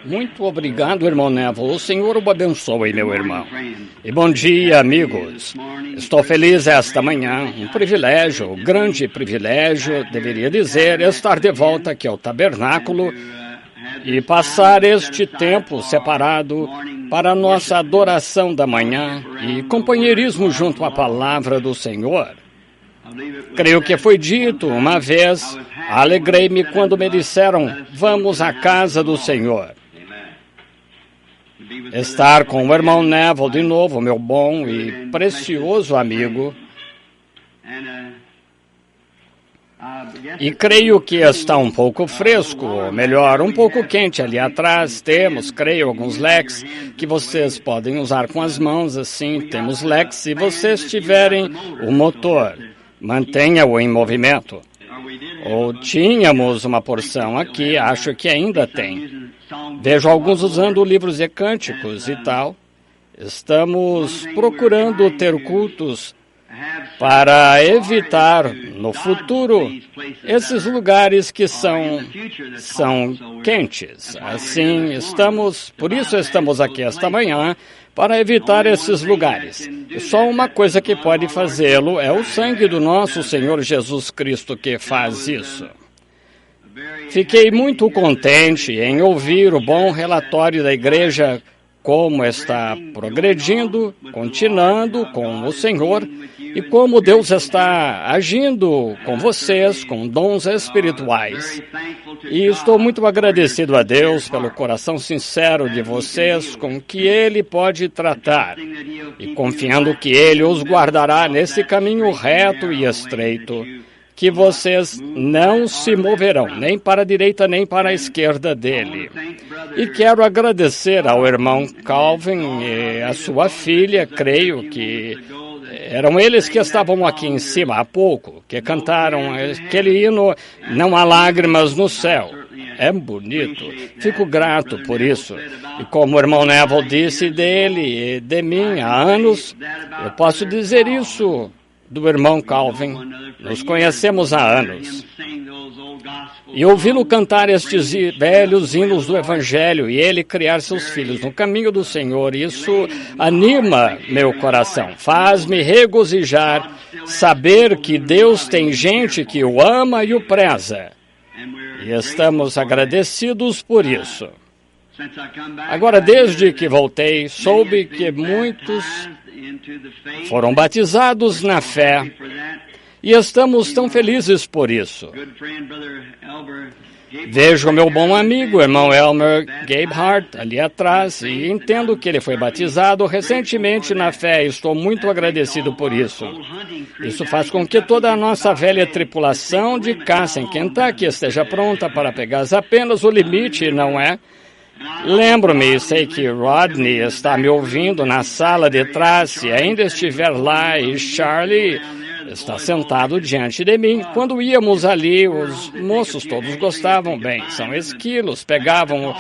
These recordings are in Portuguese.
Muito obrigado, irmão Neville. O Senhor o abençoe, meu irmão. E bom dia, amigos. Estou feliz esta manhã. Um privilégio, um grande privilégio, deveria dizer, estar de volta aqui ao tabernáculo e passar este tempo separado para a nossa adoração da manhã e companheirismo junto à palavra do Senhor. Creio que foi dito uma vez, alegrei-me quando me disseram, vamos à casa do Senhor. Estar com o irmão Neville de novo, meu bom e precioso amigo. E creio que está um pouco fresco, ou melhor, um pouco quente ali atrás. Temos, creio, alguns leques que vocês podem usar com as mãos, assim, temos leques. Se vocês tiverem o motor, mantenha-o em movimento. Ou tínhamos uma porção aqui, acho que ainda tem. Vejo alguns usando livros de cânticos e tal. Estamos procurando ter cultos para evitar, no futuro, esses lugares que são quentes. Assim, por isso estamos aqui esta manhã, para evitar esses lugares. E só uma coisa que pode fazê-lo é o sangue do nosso Senhor Jesus Cristo que faz isso. Fiquei muito contente em ouvir o bom relatório da igreja, como está progredindo, continuando com o Senhor e como Deus está agindo com vocês, com dons espirituais. E estou muito agradecido a Deus pelo coração sincero de vocês com que Ele pode tratar e confiando que Ele os guardará nesse caminho reto e estreito, que vocês não se moverão, nem para a direita, nem para a esquerda dele. E quero agradecer ao irmão Calvin e a sua filha, creio que eram eles que estavam aqui em cima há pouco, que cantaram aquele hino, Não Há Lágrimas no Céu. É bonito, fico grato por isso. E como o irmão Neville disse dele e de mim há anos, eu posso dizer isso do irmão Calvin. Nos conhecemos há anos. E ouvi-lo cantar estes velhos hinos do Evangelho e ele criar seus filhos no caminho do Senhor, isso anima meu coração, faz-me regozijar, saber que Deus tem gente que o ama e o preza. E estamos agradecidos por isso. Agora, desde que voltei, soube que muitos foram batizados na fé e estamos tão felizes por isso. Vejo meu bom amigo, irmão Elmer Gabehart, ali atrás, e entendo que ele foi batizado recentemente na fé e estou muito agradecido por isso. Isso faz com que toda a nossa velha tripulação de caça em Kentucky esteja pronta para pegar apenas o limite, não é? Lembro-me e sei que Rodney está me ouvindo na sala de trás, se ainda estiver lá, e Charlie está sentado diante de mim. Quando íamos ali, os moços todos gostavam, bem, são esquilos, pegavam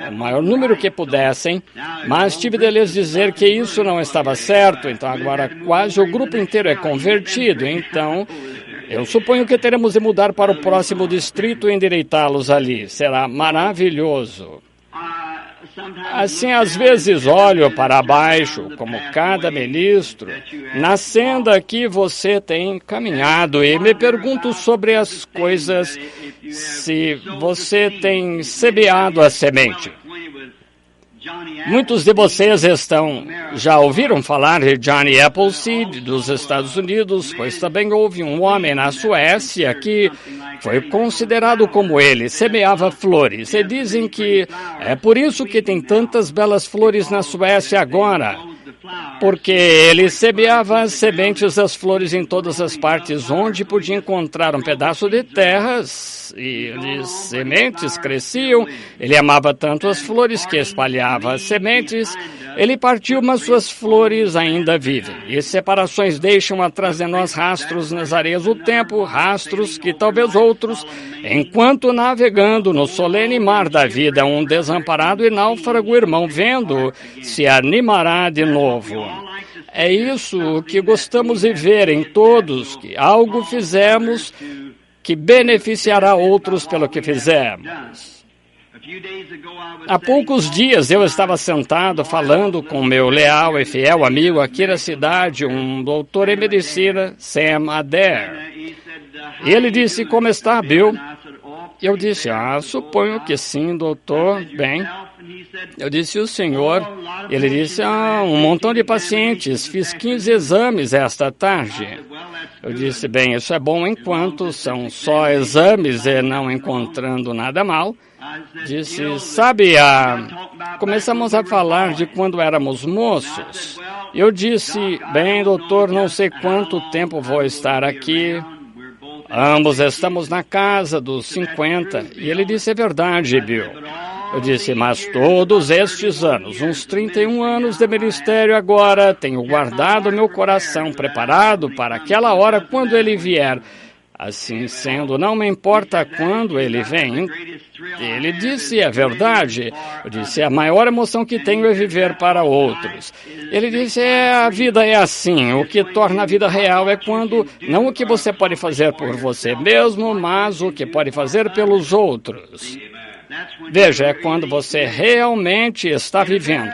o maior número que pudessem, mas tive de lhes dizer que isso não estava certo, então agora quase o grupo inteiro é convertido, então eu suponho que teremos de mudar para o próximo distrito e endireitá-los ali. Será maravilhoso. Assim, às vezes olho para baixo, como cada ministro, na senda que você tem caminhado, e me pergunto sobre as coisas, se você tem semeado a semente. Muitos de vocês já ouviram falar de Johnny Appleseed dos Estados Unidos, pois também houve um homem na Suécia que foi considerado como ele, semeava flores. E dizem que é por isso que tem tantas belas flores na Suécia agora, porque ele semeava as sementes das flores em todas as partes onde podia encontrar um pedaço de terras, e as sementes cresciam. Ele amava tanto as flores que espalhava as sementes. Ele partiu, mas suas flores ainda vivem. E separações deixam atrás de nós rastros nas areias do tempo, rastros que talvez outros, enquanto navegando no solene mar da vida, um desamparado e náufrago irmão vendo, se animará de novo. É isso que gostamos de ver em todos, que algo fizemos que beneficiará outros pelo que fizemos. Há poucos dias eu estava sentado falando com meu leal e fiel amigo aqui na cidade, um doutor em medicina, Sam Adair. E ele disse, como está, Bill? Eu disse, suponho que sim, doutor. Bem, eu disse, o senhor? Ele disse, um montão de pacientes, fiz 15 exames esta tarde. Eu disse, bem, isso é bom enquanto são só exames e não encontrando nada mal. Disse, sabe, começamos a falar de quando éramos moços. Eu disse, bem, doutor, não sei quanto tempo vou estar aqui. Ambos estamos na casa dos 50. E ele disse, é verdade, Bill. Eu disse, mas todos estes anos, uns 31 anos de ministério agora, tenho guardado meu coração preparado para aquela hora quando ele vier. Assim sendo, não me importa quando ele vem. Ele disse, é verdade. Eu disse, a maior emoção que tenho é viver para outros. Ele disse, a vida é assim. O que torna a vida real é quando, não o que você pode fazer por você mesmo, mas o que pode fazer pelos outros. Veja, é quando você realmente está vivendo.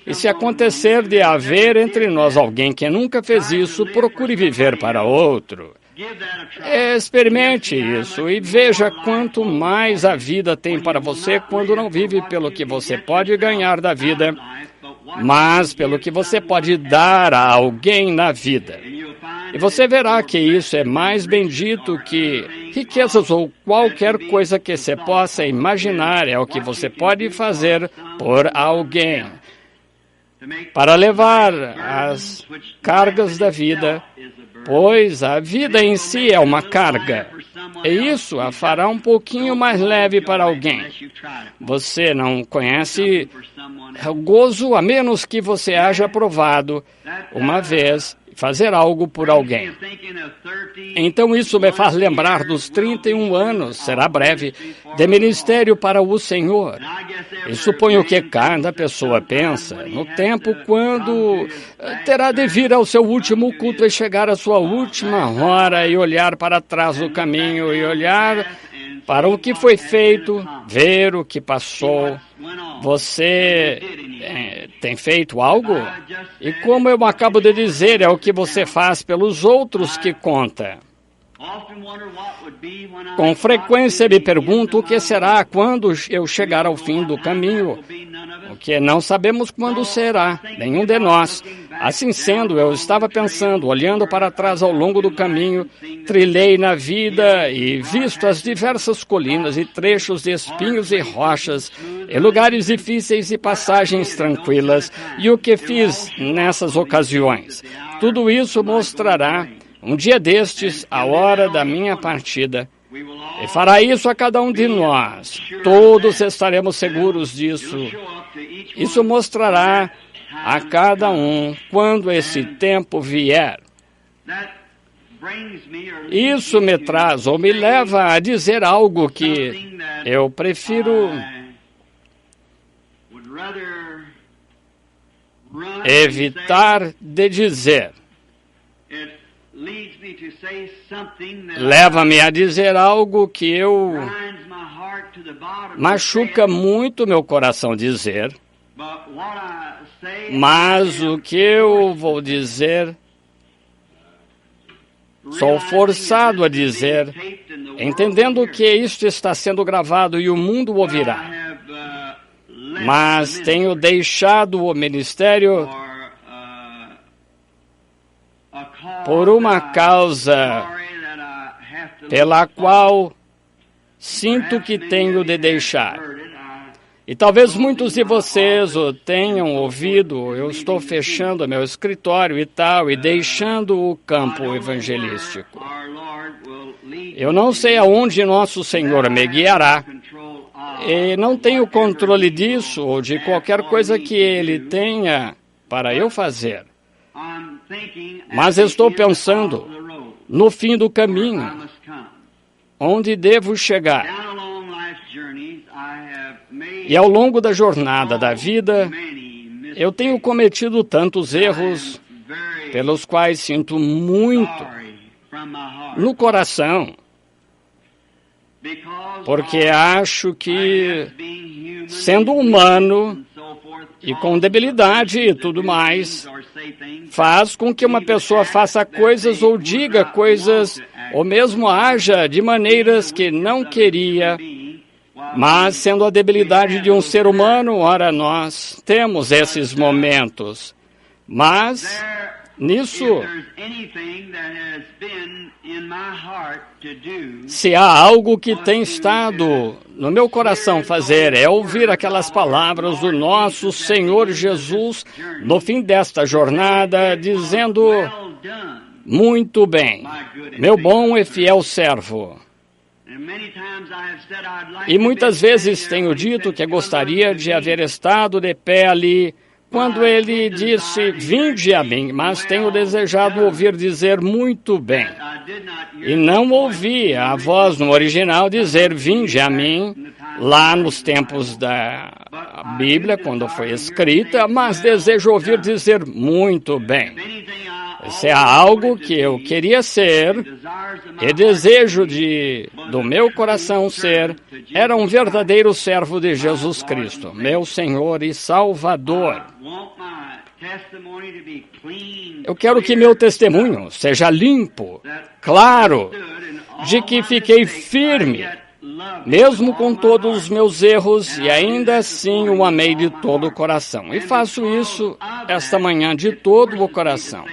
E se acontecer de haver entre nós alguém que nunca fez isso, procure viver para outro. Experimente isso e veja quanto mais a vida tem para você quando não vive pelo que você pode ganhar da vida, mas pelo que você pode dar a alguém na vida. E você verá que isso é mais bendito que riquezas ou qualquer coisa que você possa imaginar. É o que você pode fazer por alguém. Para levar as cargas da vida, pois a vida em si é uma carga. E isso a fará um pouquinho mais leve para alguém. Você não conhece o gozo a menos que você haja provado uma vez fazer algo por alguém. Então isso me faz lembrar dos 31 anos, será breve, de ministério para o Senhor. E suponho que cada pessoa pensa no tempo quando terá de vir ao seu último culto e chegar à sua última hora e olhar para trás do caminho e olhar para o que foi feito, ver o que passou. Você tem feito algo? E como eu acabo de dizer, é o que você faz pelos outros que conta. Com frequência me pergunto o que será quando eu chegar ao fim do caminho, o que não sabemos quando será, nenhum de nós. Assim sendo, eu estava pensando, olhando para trás ao longo do caminho, trilhei na vida e visto as diversas colinas e trechos de espinhos e rochas, e lugares difíceis e passagens tranquilas, e o que fiz nessas ocasiões. Tudo isso mostrará um dia destes, a hora da minha partida, e fará isso a cada um de nós. Todos estaremos seguros disso. Isso mostrará a cada um quando esse tempo vier. Isso me traz ou me leva a dizer algo que eu prefiro evitar de dizer. Leva-me a dizer algo que eu machuca muito meu coração dizer, mas o que eu vou dizer, sou forçado a dizer, entendendo que isto está sendo gravado e o mundo ouvirá. Mas tenho deixado o ministério por uma causa pela qual sinto que tenho de deixar. E talvez muitos de vocês o tenham ouvido, eu estou fechando meu escritório e tal, e deixando o campo evangelístico. Eu não sei aonde nosso Senhor me guiará, e não tenho controle disso ou de qualquer coisa que Ele tenha para eu fazer. Mas estou pensando no fim do caminho, onde devo chegar. E ao longo da jornada da vida, eu tenho cometido tantos erros, pelos quais sinto muito no coração. porque acho que, sendo humano e com debilidade e tudo mais, faz com que uma pessoa faça coisas ou diga coisas, ou mesmo haja de maneiras que não queria, mas sendo a debilidade de um ser humano, ora, nós temos esses momentos. Mas, nisso, se há algo que tem estado no meu coração fazer, é ouvir aquelas palavras do nosso Senhor Jesus no fim desta jornada, dizendo: muito bem, meu bom e fiel servo. E muitas vezes tenho dito que gostaria de haver estado de pé ali quando ele disse: vinde a mim, mas tenho desejado ouvir dizer muito bem. E não ouvi a voz no original dizer vinde a mim, lá nos tempos da Bíblia, quando foi escrita, mas desejo ouvir dizer muito bem. Se há algo que eu queria ser e desejo do meu coração ser, era um verdadeiro servo de Jesus Cristo, meu Senhor e Salvador. Eu quero que meu testemunho seja limpo, claro, de que fiquei firme, mesmo com todos os meus erros, e ainda assim o amei de todo o coração. E faço isso esta manhã de todo o coração.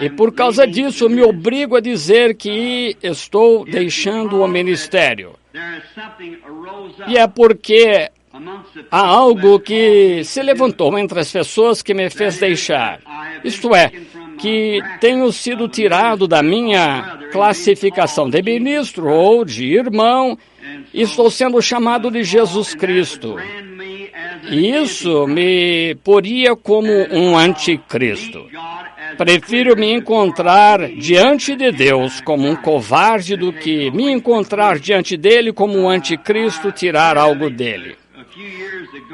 E por causa disso, eu me obrigo a dizer que estou deixando o ministério. E é porque há algo que se levantou entre as pessoas que me fez deixar. Isto é, que tenho sido tirado da minha classificação de ministro ou de irmão, e estou sendo chamado de Jesus Cristo. E isso me poria como um anticristo. Prefiro me encontrar diante de Deus como um covarde do que me encontrar diante dele como um anticristo, tirar algo dele.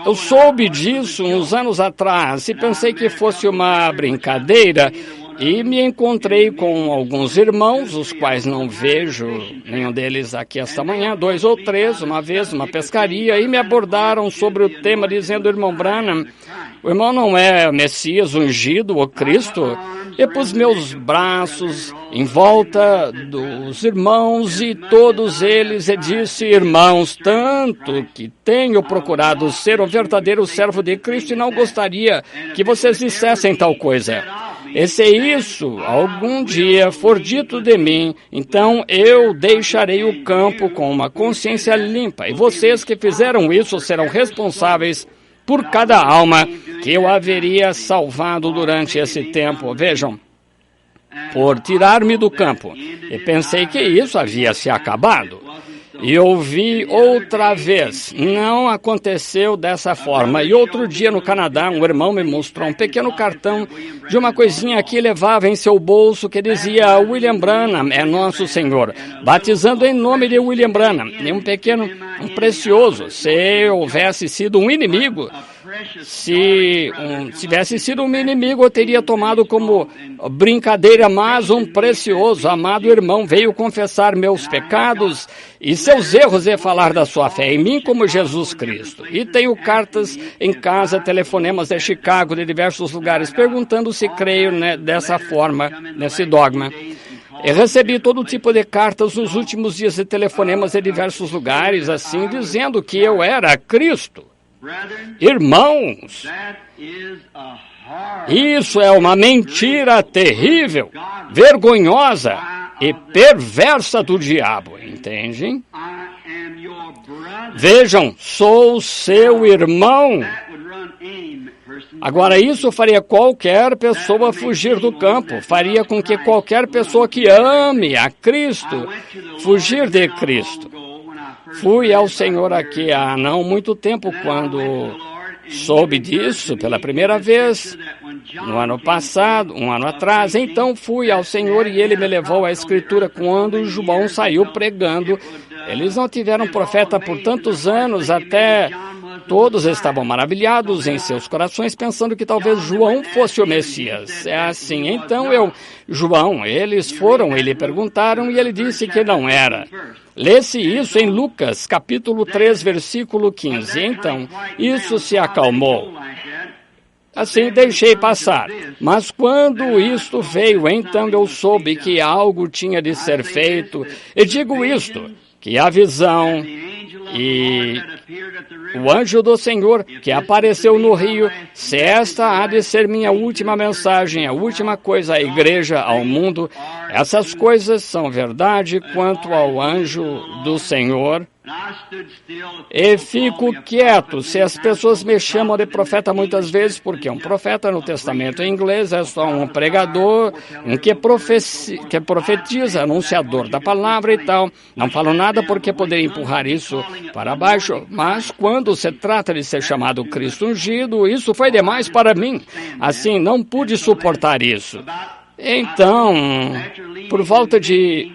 Eu soube disso uns anos atrás e pensei que fosse uma brincadeira e me encontrei com alguns irmãos, os quais não vejo nenhum deles aqui esta manhã, 2 ou 3, uma vez numa pescaria, e me abordaram sobre o tema dizendo: irmão Branham, o irmão não é Messias ungido, o Cristo? E pus meus braços em volta dos irmãos e todos eles e disse: irmãos, tanto que tenho procurado ser o verdadeiro servo de Cristo e não gostaria que vocês dissessem tal coisa. E se isso algum dia for dito de mim, então eu deixarei o campo com uma consciência limpa. E vocês que fizeram isso serão responsáveis por cada alma que eu haveria salvado durante esse tempo. Vejam, por tirar-me do campo. E pensei que isso havia se acabado. E ouvi outra vez. Não aconteceu dessa forma. E outro dia no Canadá, um irmão me mostrou um pequeno cartão de uma coisinha que levava em seu bolso que dizia: William Branham é nosso Senhor, batizando em nome de William Branham. E um precioso. Se houvesse sido um inimigo, se tivesse sido um inimigo, eu teria tomado como brincadeira, mas um precioso, amado irmão, veio confessar meus pecados e seus erros e falar da sua fé em mim como Jesus Cristo. E tenho cartas em casa, telefonemas de Chicago, de diversos lugares, perguntando se creio dessa forma, nesse dogma. Eu recebi todo tipo de cartas nos últimos dias de telefonemas de diversos lugares, assim, dizendo que eu era Cristo. Irmãos, isso é uma mentira terrível, vergonhosa e perversa do diabo, entendem? Vejam, sou seu irmão. Agora, isso faria qualquer pessoa fugir do campo, faria com que qualquer pessoa que ame a Cristo fugir de Cristo. Fui ao Senhor aqui há não muito tempo, quando soube disso pela primeira vez, no ano passado, um ano atrás. Então fui ao Senhor e Ele me levou à Escritura quando João saiu pregando. Eles não tiveram profeta por tantos anos, até Todos estavam maravilhados em seus corações, pensando que talvez João fosse o Messias. É assim, então João, eles foram e lhe perguntaram e ele disse que não era. Lê-se isso em Lucas, capítulo 3, versículo 15. Então, isso se acalmou. Assim deixei passar. Mas quando isto veio, então eu soube que algo tinha de ser feito. E digo isto, que a visão e o anjo do Senhor que apareceu no rio, se esta há de ser minha última mensagem, a última coisa à igreja, ao mundo, essas coisas são verdade quanto ao anjo do Senhor. E fico quieto se as pessoas me chamam de profeta muitas vezes, porque um profeta no Testamento em inglês é só um pregador, que profetiza, anunciador da palavra e tal. Não falo nada porque poderia empurrar isso para baixo, mas quando se trata de ser chamado Cristo ungido, isso foi demais para mim. Assim, não pude suportar isso. Então, por volta de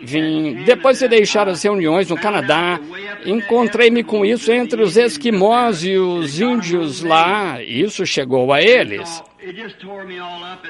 depois de deixar as reuniões no Canadá, encontrei-me com isso entre os esquimós e os índios lá. Isso chegou a eles.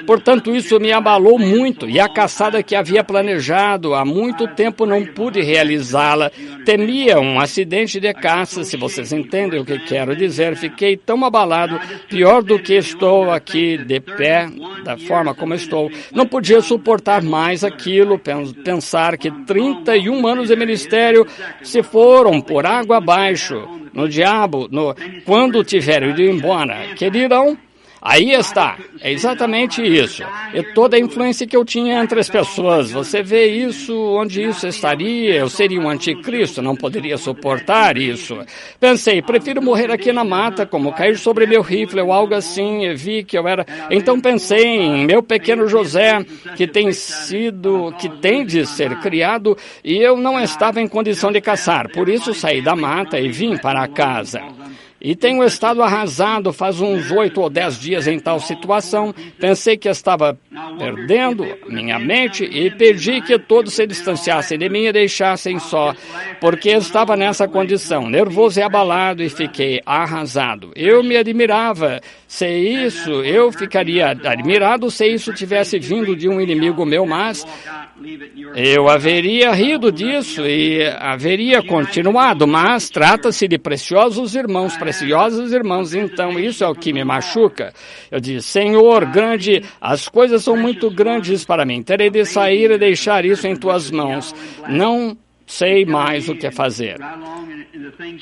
Portanto, isso me abalou muito, e a caçada que havia planejado há muito tempo não pude realizá-la. Temia um acidente de caça, se vocês entendem o que quero dizer. Fiquei tão abalado, pior do que estou aqui de pé, da forma como estou. Não podia suportar mais aquilo, pensar que 31 anos de ministério se foram por água abaixo. No diabo, quando tiverem ido embora, que dirão? Aí está, é exatamente isso. E toda a influência que eu tinha entre as pessoas. Você vê isso, onde isso estaria? Eu seria um anticristo, não poderia suportar isso. Pensei, prefiro morrer aqui na mata, como cair sobre meu rifle ou algo assim, e vi que eu era... Então pensei em meu pequeno José, que tem de ser criado, e eu não estava em condição de caçar. Por isso saí da mata e vim para casa. E tenho estado arrasado faz uns 8 ou 10 dias em tal situação. Pensei que estava perdendo minha mente e pedi que todos se distanciassem de mim e deixassem só, porque estava nessa condição, nervoso e abalado, e fiquei arrasado. Eu me admirava eu ficaria admirado se isso tivesse vindo de um inimigo meu, mas eu haveria rido disso e haveria continuado, mas trata-se de preciosos irmãos, então isso é o que me machuca. Eu disse, Senhor, grande, as coisas são muito grandes para mim, terei de sair e deixar isso em tuas mãos. Não sei mais o que fazer.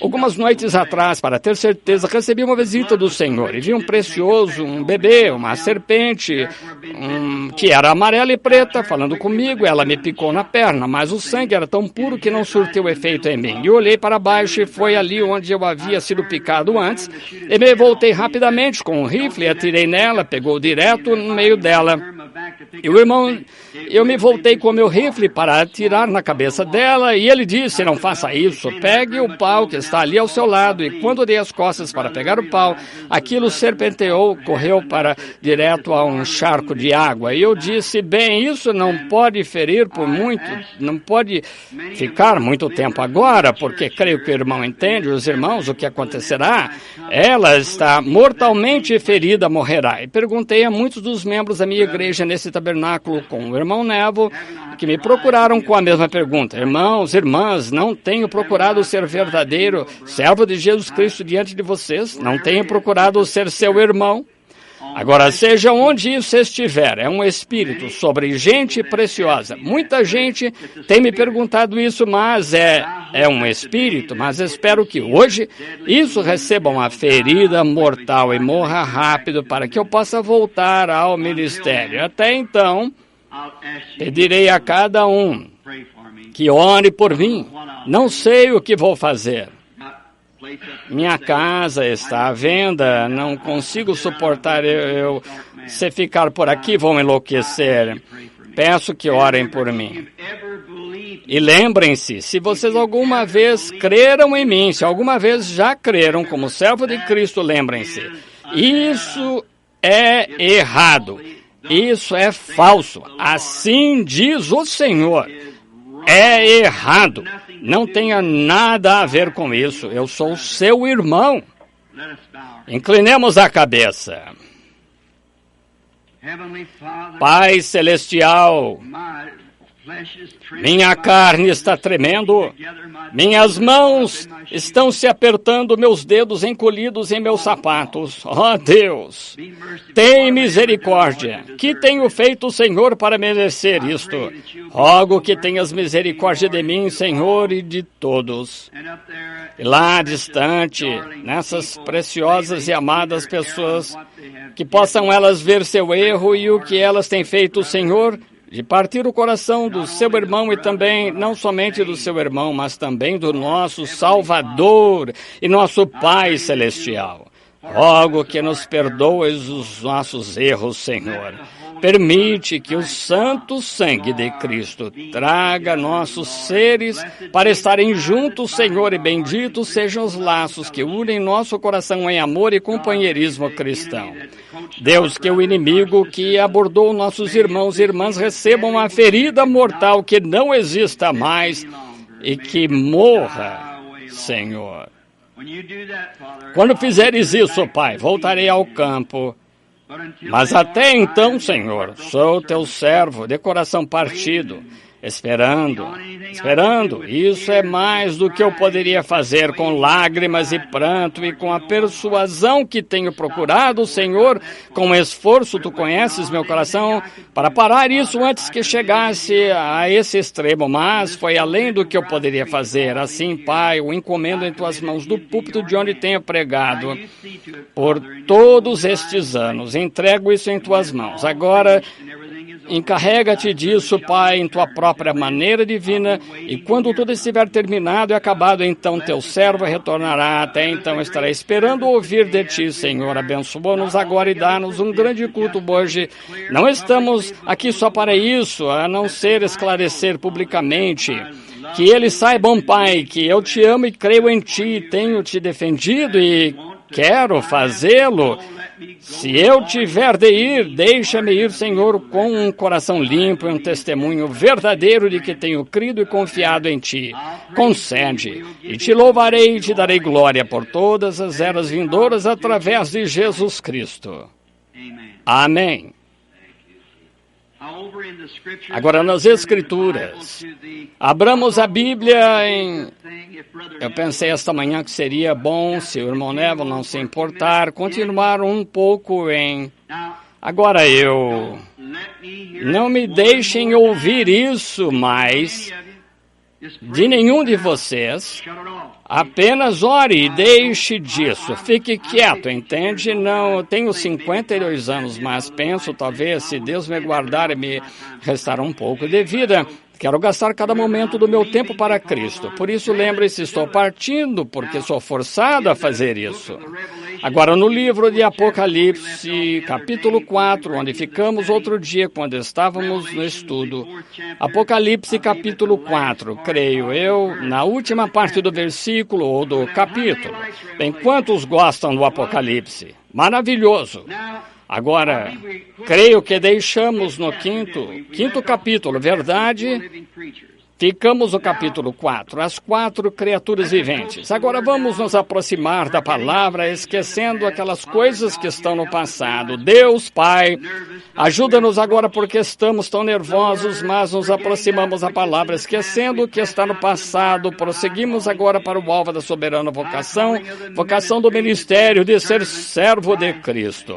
Algumas noites atrás, para ter certeza, recebi uma visita do Senhor e vi um bebê, uma serpente, que era amarela e preta, falando comigo. Ela me picou na perna, mas o sangue era tão puro que não surtiu efeito em mim. E olhei para baixo e foi ali onde eu havia sido picado antes, e me voltei rapidamente com um rifle, atirei nela, pegou direto no meio dela. E eu me voltei com o meu rifle para atirar na cabeça dela, e ele disse, não faça isso, pegue o pau que está ali ao seu lado. E quando dei as costas para pegar o pau, aquilo serpenteou, correu direto a um charco de água. E eu disse, bem, isso não pode ferir por muito, não pode ficar muito tempo agora, porque creio que o irmão entende, os irmãos, o que acontecerá. Ela está mortalmente ferida, morrerá. E perguntei a muitos dos membros da minha igreja nesse tabernáculo com o irmão Neville, que me procuraram com a mesma pergunta. Irmãos, irmãs, não tenho procurado ser verdadeiro servo de Jesus Cristo diante de vocês, não tenho procurado ser seu irmão. Agora, seja onde isso estiver, é um espírito sobre gente preciosa. Muita gente tem me perguntado isso, mas é um espírito, mas espero que hoje isso receba uma ferida mortal e morra rápido para que eu possa voltar ao ministério. Até então, pedirei a cada um que ore por mim. Não sei o que vou fazer. Minha casa está à venda, não consigo suportar se ficar por aqui, vou enlouquecer. Peço que orem por mim. E lembrem-se, se vocês alguma vez creram em mim, se alguma vez já creram como servo de Cristo, lembrem-se, isso é errado, isso é falso, assim diz o Senhor. É errado. Não tenha nada a ver com isso. Eu sou seu irmão. Inclinemos a cabeça. Pai Celestial, minha carne está tremendo, minhas mãos estão se apertando, meus dedos encolhidos em meus sapatos. Ó Deus, tem misericórdia. Que tenho feito, Senhor, para merecer isto? Rogo que tenhas misericórdia de mim, Senhor, e de todos. E lá distante, nessas preciosas e amadas pessoas, que possam elas ver seu erro e o que elas têm feito, Senhor, de partir o coração do seu irmão e também, não somente do seu irmão, mas também do nosso Salvador e nosso Pai Celestial. Rogo que nos perdoes os nossos erros, Senhor. Permite que o santo sangue de Cristo traga nossos seres para estarem juntos, Senhor, e benditos sejam os laços que unem nosso coração em amor e companheirismo cristão. Deus, que o inimigo que abordou nossos irmãos e irmãs recebam uma ferida mortal que não exista mais e que morra, Senhor. Quando fizeres isso, Pai, voltarei ao campo. Mas até então, Senhor, sou teu servo de coração partido, esperando. Isso é mais do que eu poderia fazer com lágrimas e pranto e com a persuasão que tenho procurado, Senhor, com esforço, tu conheces meu coração, para parar isso antes que chegasse a esse extremo, mas foi além do que eu poderia fazer. Assim, Pai, o encomendo em tuas mãos do púlpito de onde tenho pregado por todos estes anos. Entrego isso em tuas mãos. Agora, encarrega-te disso, Pai, em tua própria maneira divina, e quando tudo estiver terminado e acabado, então teu servo retornará. Até então estarei esperando ouvir de ti, Senhor. Abençoa-nos agora e dá-nos um grande culto hoje. Não estamos aqui só para isso, a não ser esclarecer publicamente. Que eles saibam, Pai, que eu te amo e creio em ti, tenho te defendido e quero fazê-lo. Se eu tiver de ir, deixa-me ir, Senhor, com um coração limpo e um testemunho verdadeiro de que tenho crido e confiado em Ti. Concede, e Te louvarei e Te darei glória por todas as eras vindouras através de Jesus Cristo. Amém. Agora, nas Escrituras, abramos a Bíblia em... Eu pensei esta manhã que seria bom, se o irmão Neville não se importar, continuar um pouco em... Agora não me deixem ouvir isso mais de nenhum de vocês. Apenas ore e deixe disso. Fique quieto, entende? Não, eu tenho 52 anos, mas penso, talvez, se Deus me guardar e me restar um pouco de vida, quero gastar cada momento do meu tempo para Cristo. Por isso, lembre-se, estou partindo, porque sou forçado a fazer isso. Agora, no livro de Apocalipse, capítulo 4, onde ficamos outro dia quando estávamos no estudo. Apocalipse, capítulo 4, creio eu, na última parte do versículo ou do capítulo. Bem, quantos gostam do Apocalipse? Maravilhoso! Agora, creio que deixamos no quinto capítulo, verdade? Ficamos no capítulo 4, as 4 criaturas viventes. Agora vamos nos aproximar da palavra, esquecendo aquelas coisas que estão no passado. Deus, Pai, ajuda-nos agora porque estamos tão nervosos, mas nos aproximamos da palavra, esquecendo o que está no passado. Prosseguimos agora para o alvo da soberana vocação do ministério de ser servo de Cristo.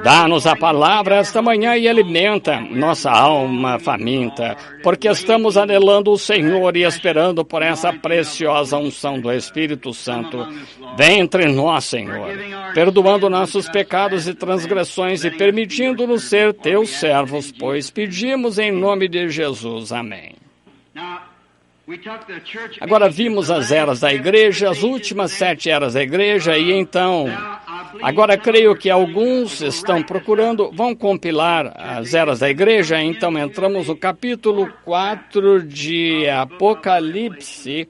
Dá-nos a palavra esta manhã e alimenta nossa alma faminta, porque estamos anelando o Senhor e esperando por essa preciosa unção do Espírito Santo. Vem entre nós, Senhor, perdoando nossos pecados e transgressões e permitindo-nos ser teus servos, pois pedimos em nome de Jesus. Amém. Agora vimos as eras da igreja, as últimas 7 eras da igreja, e então, agora creio que alguns estão procurando, vão compilar as eras da igreja, então entramos no capítulo 4 de Apocalipse,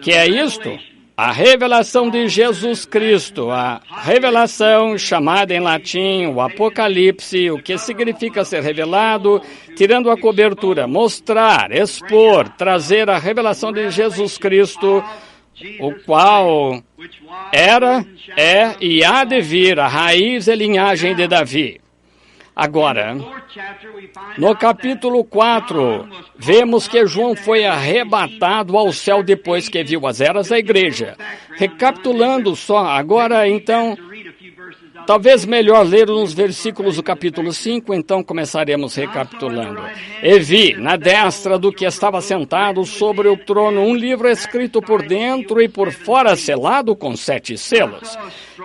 que é isto? A revelação de Jesus Cristo, a revelação chamada em latim o Apocalipse, o que significa ser revelado, tirando a cobertura, mostrar, expor, trazer a revelação de Jesus Cristo, o qual era, é e há de vir a raiz e linhagem de Davi. Agora, no capítulo 4, vemos que João foi arrebatado ao céu depois que viu as eras da igreja. Recapitulando só, agora então, talvez melhor ler uns versículos do capítulo 5, então começaremos recapitulando. E vi, na destra do que estava sentado sobre o trono, um livro escrito por dentro e por fora selado com 7 selos.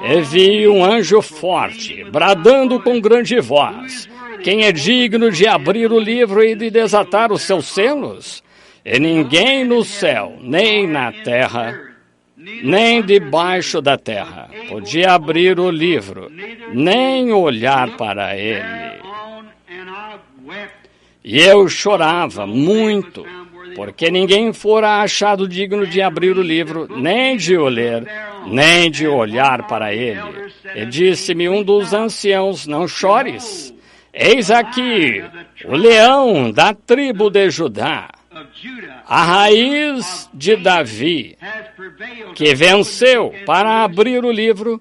E vi um anjo forte, bradando com grande voz: quem é digno de abrir o livro e de desatar os seus selos? E ninguém no céu, nem na terra, nem debaixo da terra podia abrir o livro, nem olhar para ele. E eu chorava muito, porque ninguém fora achado digno de abrir o livro, nem de o ler, nem de olhar para ele. E disse-me um dos anciãos: não chores, eis aqui o leão da tribo de Judá, a raiz de Davi, que venceu para abrir o livro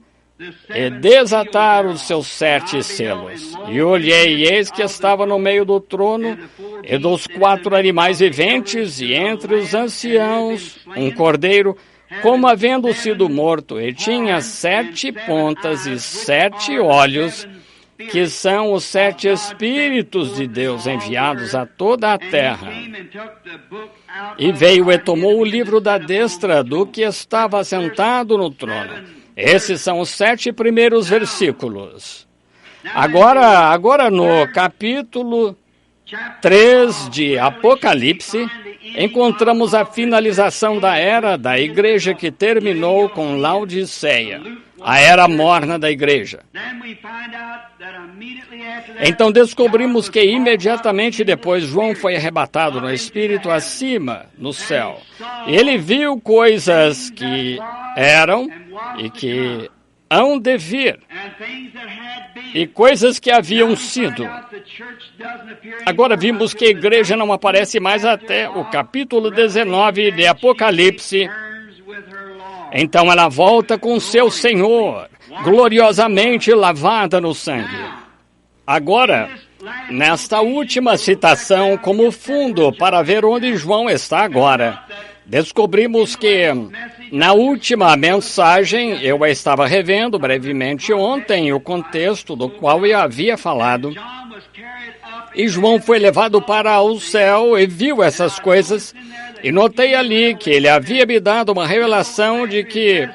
e desatar os seus 7 selos. E olhei, e eis que estava no meio do trono e dos 4 animais viventes, e entre os anciãos, um cordeiro, como havendo sido morto, e tinha 7 pontas e 7 olhos, que são os 7 Espíritos de Deus enviados a toda a terra. E veio e tomou o livro da destra do que estava sentado no trono. Esses são os 7 primeiros versículos. Agora no capítulo 3 de Apocalipse, encontramos a finalização da era da igreja que terminou com Laodiceia, a era morna da igreja. Então descobrimos que imediatamente depois João foi arrebatado no Espírito acima, no céu. Ele viu coisas que eram e que hão de vir, e coisas que haviam sido. Agora vimos que a igreja não aparece mais até o capítulo 19 de Apocalipse. Então ela volta com seu Senhor, gloriosamente lavada no sangue. Agora, nesta última citação, como fundo para ver onde João está agora, descobrimos que na última mensagem, eu a estava revendo brevemente ontem, o contexto do qual eu havia falado, e João foi levado para o céu e viu essas coisas, e notei ali que ele havia me dado uma revelação de que,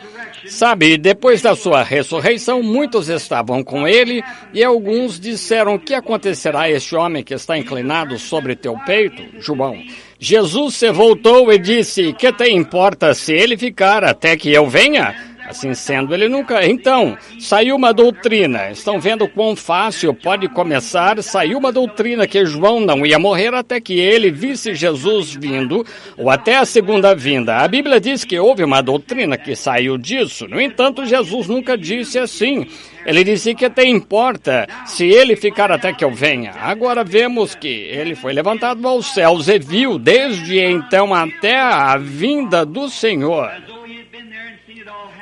sabe, depois da sua ressurreição, muitos estavam com ele, e alguns disseram: o que acontecerá a este homem que está inclinado sobre teu peito, João? Jesus se voltou e disse: que te importa se ele ficar até que eu venha? Assim sendo, ele nunca... Então, saiu uma doutrina. Estão vendo quão fácil pode começar? Saiu uma doutrina que João não ia morrer até que ele visse Jesus vindo, ou até a segunda vinda. A Bíblia diz que houve uma doutrina que saiu disso. No entanto, Jesus nunca disse assim. Ele disse: que te importa se ele ficar até que eu venha? Agora vemos que ele foi levantado aos céus e viu desde então até a vinda do Senhor,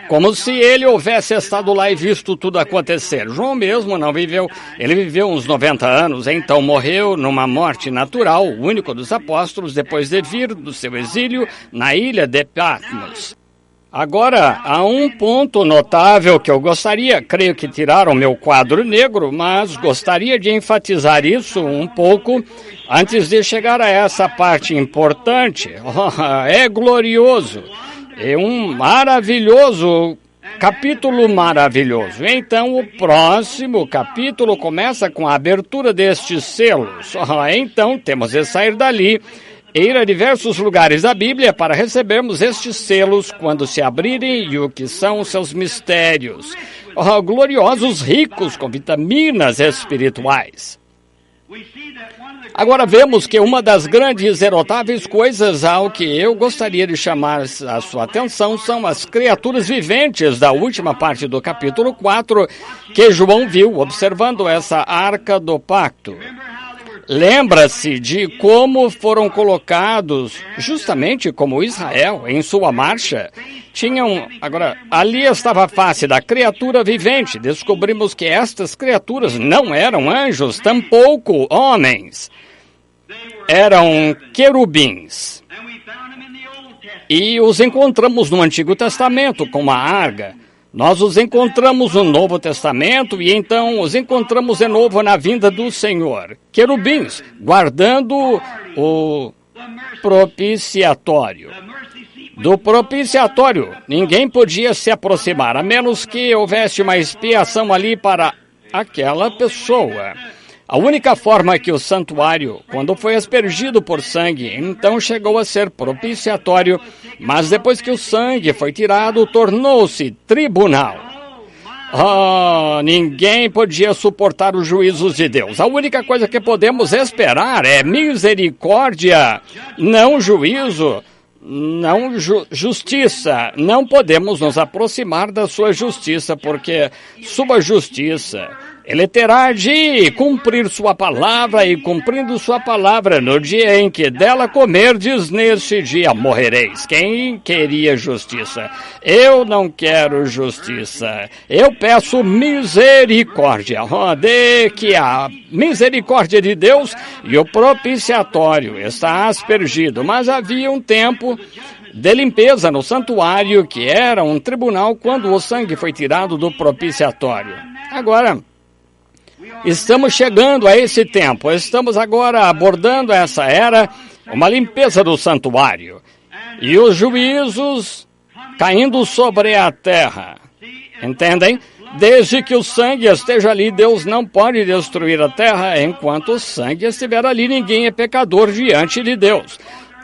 como se ele houvesse estado lá e visto tudo acontecer. João mesmo não viveu, ele viveu uns 90 anos, então morreu numa morte natural, o único dos apóstolos, depois de vir do seu exílio na ilha de Patmos. Agora, há um ponto notável que eu gostaria, creio que tiraram meu quadro negro, mas gostaria de enfatizar isso um pouco antes de chegar a essa parte importante. É glorioso. É um maravilhoso, capítulo maravilhoso. Então, o próximo capítulo começa com a abertura destes selos. Então, temos de sair dali e ir a diversos lugares da Bíblia para recebermos estes selos quando se abrirem e o que são os seus mistérios. Gloriosos, ricos com vitaminas espirituais. Agora vemos que uma das grandes e notáveis coisas ao que eu gostaria de chamar a sua atenção são as criaturas viventes da última parte do capítulo 4 que João viu observando essa arca do pacto. Lembra-se de como foram colocados, justamente como Israel, em sua marcha. Agora, ali estava a face da criatura vivente. Descobrimos que estas criaturas não eram anjos, tampouco homens. Eram querubins. E os encontramos no Antigo Testamento, com uma arca. Nós os encontramos no Novo Testamento e então os encontramos de novo na vinda do Senhor. Querubins, guardando o propiciatório. Do propiciatório, ninguém podia se aproximar, a menos que houvesse uma expiação ali para aquela pessoa. A única forma que o santuário, quando foi aspergido por sangue, então chegou a ser propiciatório, mas depois que o sangue foi tirado, tornou-se tribunal. Ninguém podia suportar os juízos de Deus. A única coisa que podemos esperar é misericórdia, não juízo, não justiça. Não podemos nos aproximar da sua justiça, porque sua justiça... Ele terá de cumprir sua palavra, e cumprindo sua palavra, no dia em que dela comerdes, neste dia morrereis. Quem queria justiça? Eu não quero justiça. Eu peço misericórdia. De que a misericórdia de Deus e o propiciatório está aspergido. Mas havia um tempo de limpeza no santuário, que era um tribunal, quando o sangue foi tirado do propiciatório. Agora... estamos chegando a esse tempo, estamos agora abordando essa era, uma limpeza do santuário, e os juízos caindo sobre a terra, entendem? Desde que o sangue esteja ali, Deus não pode destruir a terra. Enquanto o sangue estiver ali, ninguém é pecador diante de Deus.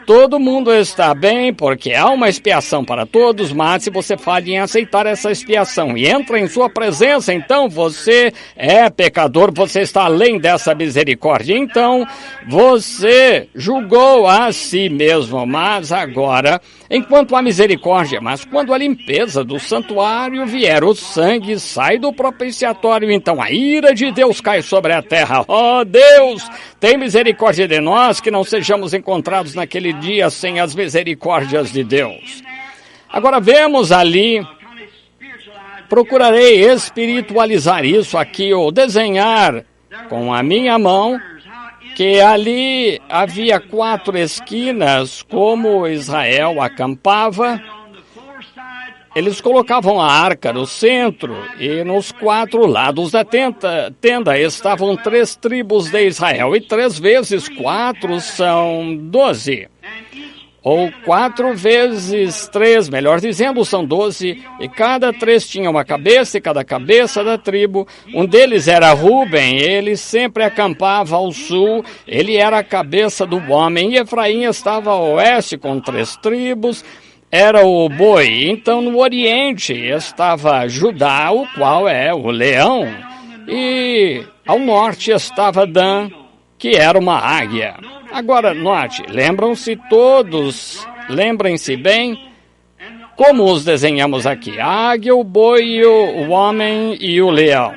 Todo mundo está bem, porque há uma expiação para todos, mas se você falha em aceitar essa expiação e entra em sua presença, então você é pecador, você está além dessa misericórdia. Então, você julgou a si mesmo, mas agora, enquanto há misericórdia, mas quando a limpeza do santuário vier, o sangue sai do propiciatório, então a ira de Deus cai sobre a terra. Deus, tem misericórdia de nós, que não sejamos encontrados naquele dia sem as misericórdias de Deus. Agora vemos ali, procurarei espiritualizar isso aqui, ou desenhar com a minha mão, que ali havia 4 esquinas, como Israel acampava. Eles colocavam a arca no centro, e nos 4 lados da tenda estavam 3 tribos de Israel, e 3 vezes 4 são 12. Ou 4 vezes 3, melhor dizendo, são 12, e cada 3 tinha uma cabeça, e cada cabeça da tribo. Um deles era Ruben, ele sempre acampava ao sul, ele era a cabeça do homem, e Efraim estava ao oeste com 3 tribos, era o boi. Então no oriente estava Judá, o qual é o leão, e ao norte estava Dan, que era uma águia. Agora, note, lembrem-se bem como os desenhamos aqui: a águia, o boi, o homem e o leão.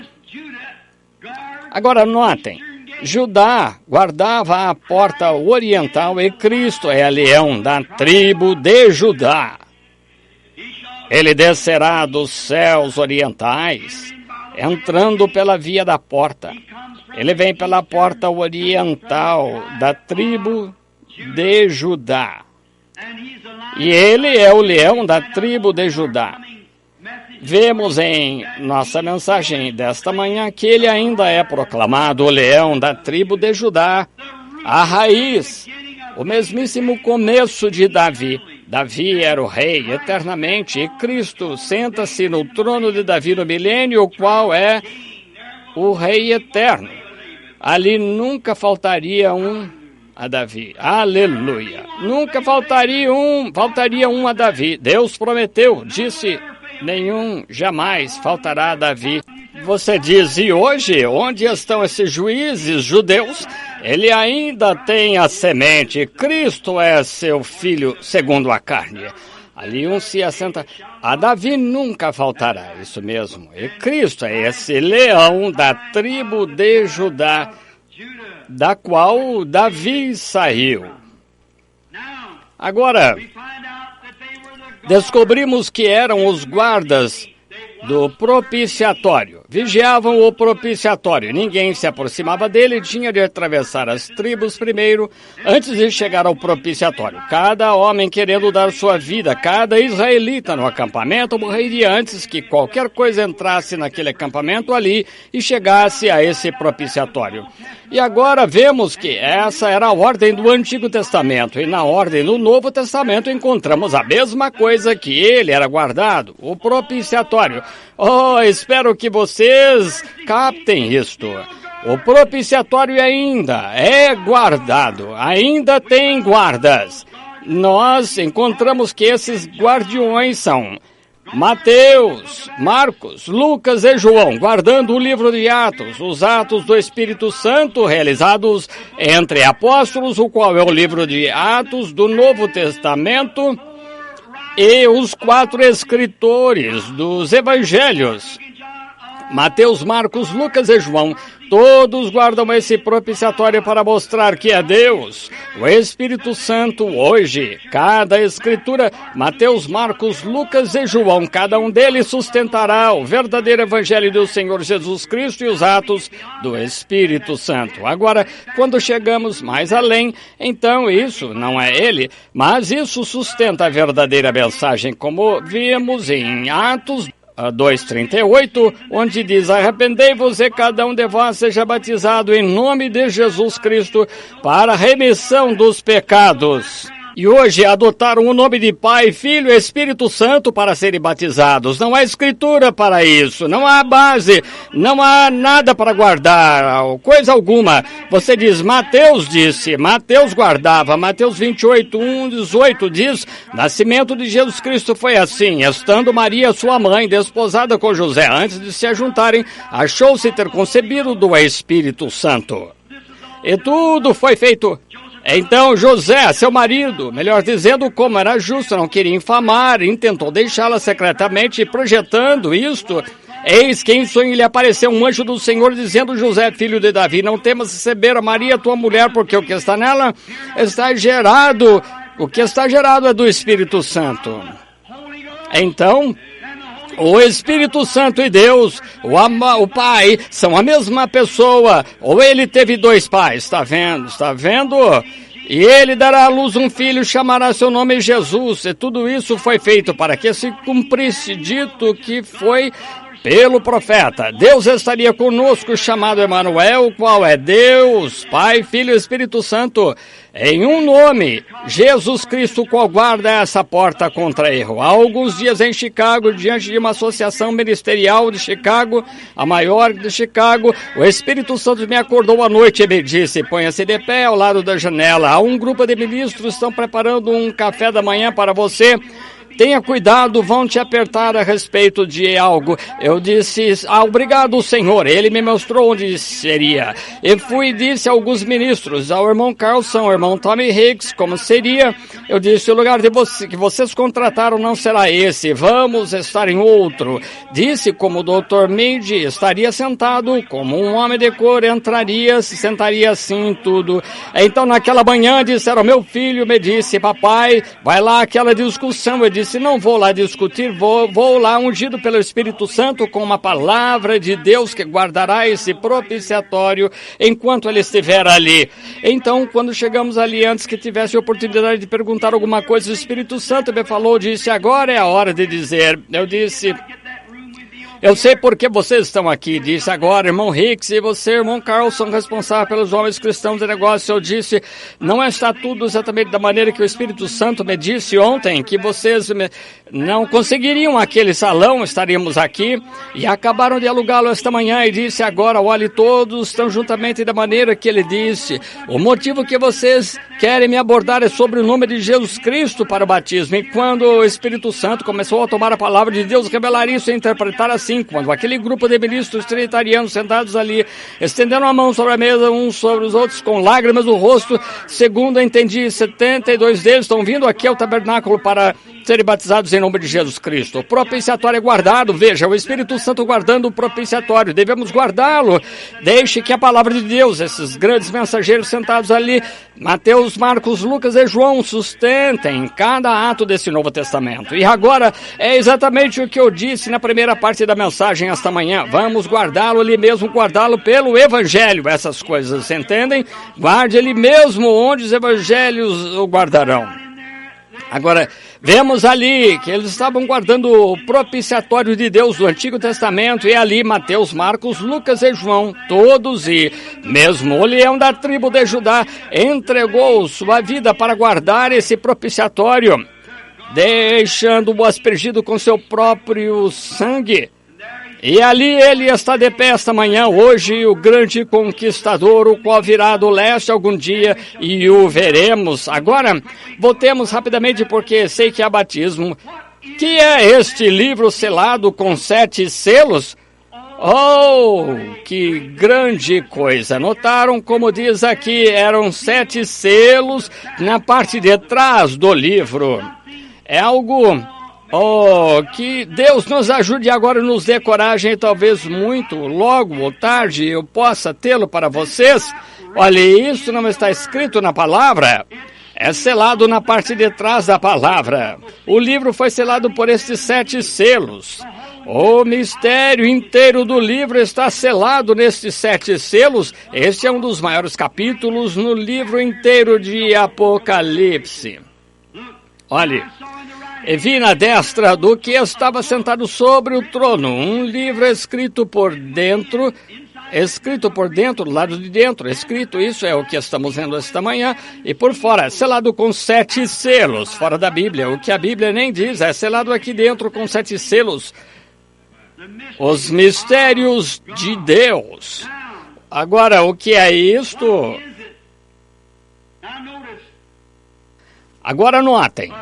Agora, notem, Judá guardava a porta oriental e Cristo é leão da tribo de Judá. Ele descerá dos céus orientais, entrando pela via da porta. Ele vem pela porta oriental da tribo de Judá. E ele é o leão da tribo de Judá. Vemos em nossa mensagem desta manhã que ele ainda é proclamado o leão da tribo de Judá, a raiz, o mesmíssimo começo de Davi. Davi era o rei eternamente, e Cristo senta-se no trono de Davi no milênio, o qual é o rei eterno. Ali nunca faltaria um a Davi. Aleluia! Nunca faltaria um a Davi. Deus prometeu, disse, nenhum jamais faltará a Davi. Você diz, e hoje, onde estão esses juízes judeus? ele ainda tem a semente. Cristo é seu filho segundo a carne. Ali um se assenta. A Davi nunca faltará, isso mesmo. E Cristo é esse leão da tribo de Judá, da qual Davi saiu. Agora, descobrimos que eram os guardas do propiciatório. Vigiavam o propiciatório. Ninguém se aproximava dele, tinha de atravessar as tribos primeiro, antes de chegar ao propiciatório. Cada homem querendo dar sua vida, cada israelita no acampamento morreria antes que qualquer coisa entrasse naquele acampamento ali e chegasse a esse propiciatório. E agora vemos que essa era a ordem do Antigo Testamento, e na ordem do Novo Testamento encontramos a mesma coisa, que ele era guardado, o propiciatório. Oh, espero que vocês captem isto. O propiciatório ainda é guardado, ainda tem guardas. Nós encontramos que esses guardiões são Mateus, Marcos, Lucas e João, guardando o livro de Atos, os Atos do Espírito Santo realizados entre apóstolos, o qual é o livro de Atos do Novo Testamento, e os 4 escritores dos evangelhos, Mateus, Marcos, Lucas e João, todos guardam esse propiciatório para mostrar que é Deus, o Espírito Santo, hoje. Cada escritura, Mateus, Marcos, Lucas e João, cada um deles sustentará o verdadeiro evangelho do Senhor Jesus Cristo e os atos do Espírito Santo. Agora, quando chegamos mais além, então isso não é ele, mas isso sustenta a verdadeira mensagem, como vimos em Atos 2:38, onde diz: arrependei-vos e cada um de vós seja batizado em nome de Jesus Cristo para a remissão dos pecados. E hoje adotaram o nome de Pai, Filho e Espírito Santo para serem batizados. Não há escritura para isso, não há base, não há nada para guardar, coisa alguma. Você diz, Mateus disse, Mateus guardava, Mateus 28:1-18 diz, nascimento de Jesus Cristo foi assim, estando Maria, sua mãe, desposada com José, antes de se ajuntarem, achou-se ter concebido do Espírito Santo. E tudo foi feito. Então José, seu marido, melhor dizendo, como era justo, não queria infamar, intentou deixá-la secretamente, projetando isto. Eis que em sonho lhe apareceu um anjo do Senhor, dizendo: José, filho de Davi, não temas receber a Maria, tua mulher, porque o que está nela está gerado, o que está gerado é do Espírito Santo. Então, o Espírito Santo e Deus, o Pai, são a mesma pessoa, ou ele teve 2 pais, está vendo? E ele dará à luz um filho, chamará seu nome Jesus, e tudo isso foi feito para que se cumprisse dito que foi pelo profeta. Deus estaria conosco, chamado Emanuel, o qual é Deus, Pai, Filho e Espírito Santo, em um nome, Jesus Cristo, qual guarda essa porta contra erro. Há alguns dias em Chicago, diante de uma associação ministerial de Chicago, a maior de Chicago, o Espírito Santo me acordou à noite e me disse: ponha-se de pé ao lado da janela. Há um grupo de ministros estão preparando um café da manhã para você. Tenha cuidado, vão te apertar a respeito de algo. Eu disse, obrigado, Senhor. Ele me mostrou onde seria. Eu fui e disse a alguns ministros, ao irmão Carlson, ao irmão Tommy Hicks, como seria. Eu disse, o lugar de que vocês contrataram não será esse. Vamos estar em outro. Disse como o Dr. Meade estaria sentado, como um homem de cor, entraria, se sentaria assim, tudo. Então, naquela manhã, disseram, meu filho me disse, papai, vai lá aquela discussão. Eu disse, não vou lá discutir, vou lá ungido pelo Espírito Santo com uma palavra de Deus que guardará esse propiciatório enquanto ele estiver ali. Então, quando chegamos ali, antes que tivesse a oportunidade de perguntar alguma coisa, o Espírito Santo me falou, disse, agora é a hora de dizer. Eu disse, eu sei por que vocês estão aqui, disse agora, irmão Hicks, e você, irmão Carlson, responsável pelos homens cristãos de negócio. Eu disse, não está tudo exatamente da maneira que o Espírito Santo me disse ontem, que vocês não conseguiriam aquele salão, estaríamos aqui, e acabaram de alugá-lo esta manhã, e disse agora, olhe, todos estão juntamente da maneira que ele disse. O motivo que vocês querem me abordar é sobre o nome de Jesus Cristo para o batismo. E quando o Espírito Santo começou a tomar a palavra de Deus, revelar isso e interpretar assim, assim, quando aquele grupo de ministros trinitarianos sentados ali, estendendo a mão sobre a mesa, uns sobre os outros, com lágrimas no rosto, segundo eu entendi, 72 deles estão vindo aqui ao tabernáculo para serem batizados em nome de Jesus Cristo. O propiciatório é guardado, veja, o Espírito Santo guardando o propiciatório, devemos guardá-lo. Deixe que a palavra de Deus, esses grandes mensageiros sentados ali, Mateus, Marcos, Lucas e João, sustentem cada ato desse Novo Testamento. E agora, é exatamente o que eu disse na primeira parte da mensagem esta manhã. Vamos guardá-lo ali mesmo, guardá-lo pelo Evangelho. Essas coisas, se entendem? Guarde ele mesmo onde os Evangelhos o guardarão. Agora, vemos ali que eles estavam guardando o propiciatório de Deus do Antigo Testamento, e ali Mateus, Marcos, Lucas e João, todos, e mesmo o leão da tribo de Judá entregou sua vida para guardar esse propiciatório, deixando-o aspergido com seu próprio sangue. E ali ele está de pé esta manhã, hoje, o grande conquistador, o qual virá do leste algum dia, e o veremos. Agora, voltemos rapidamente, porque sei que há batismo. Que é este livro selado com 7 selos? Oh, que grande coisa! Notaram como diz aqui, eram 7 selos na parte de trás do livro. É algo... Oh, que Deus nos ajude agora, nos dê coragem, talvez muito, logo ou tarde, eu possa tê-lo para vocês. Olha, isso não está escrito na palavra, é selado na parte de trás da palavra. O livro foi selado por estes 7 selos. O mistério inteiro do livro está selado nestes 7 selos. Este é um dos maiores capítulos no livro inteiro de Apocalipse. Olhe. E vi na destra do que estava sentado sobre o trono um livro escrito por dentro, do lado de dentro, escrito, isso é o que estamos vendo esta manhã, e por fora, selado com 7 selos, fora da Bíblia, o que a Bíblia nem diz, é selado aqui dentro com 7 selos, os mistérios de Deus. Agora, o que é isto? Agora notem.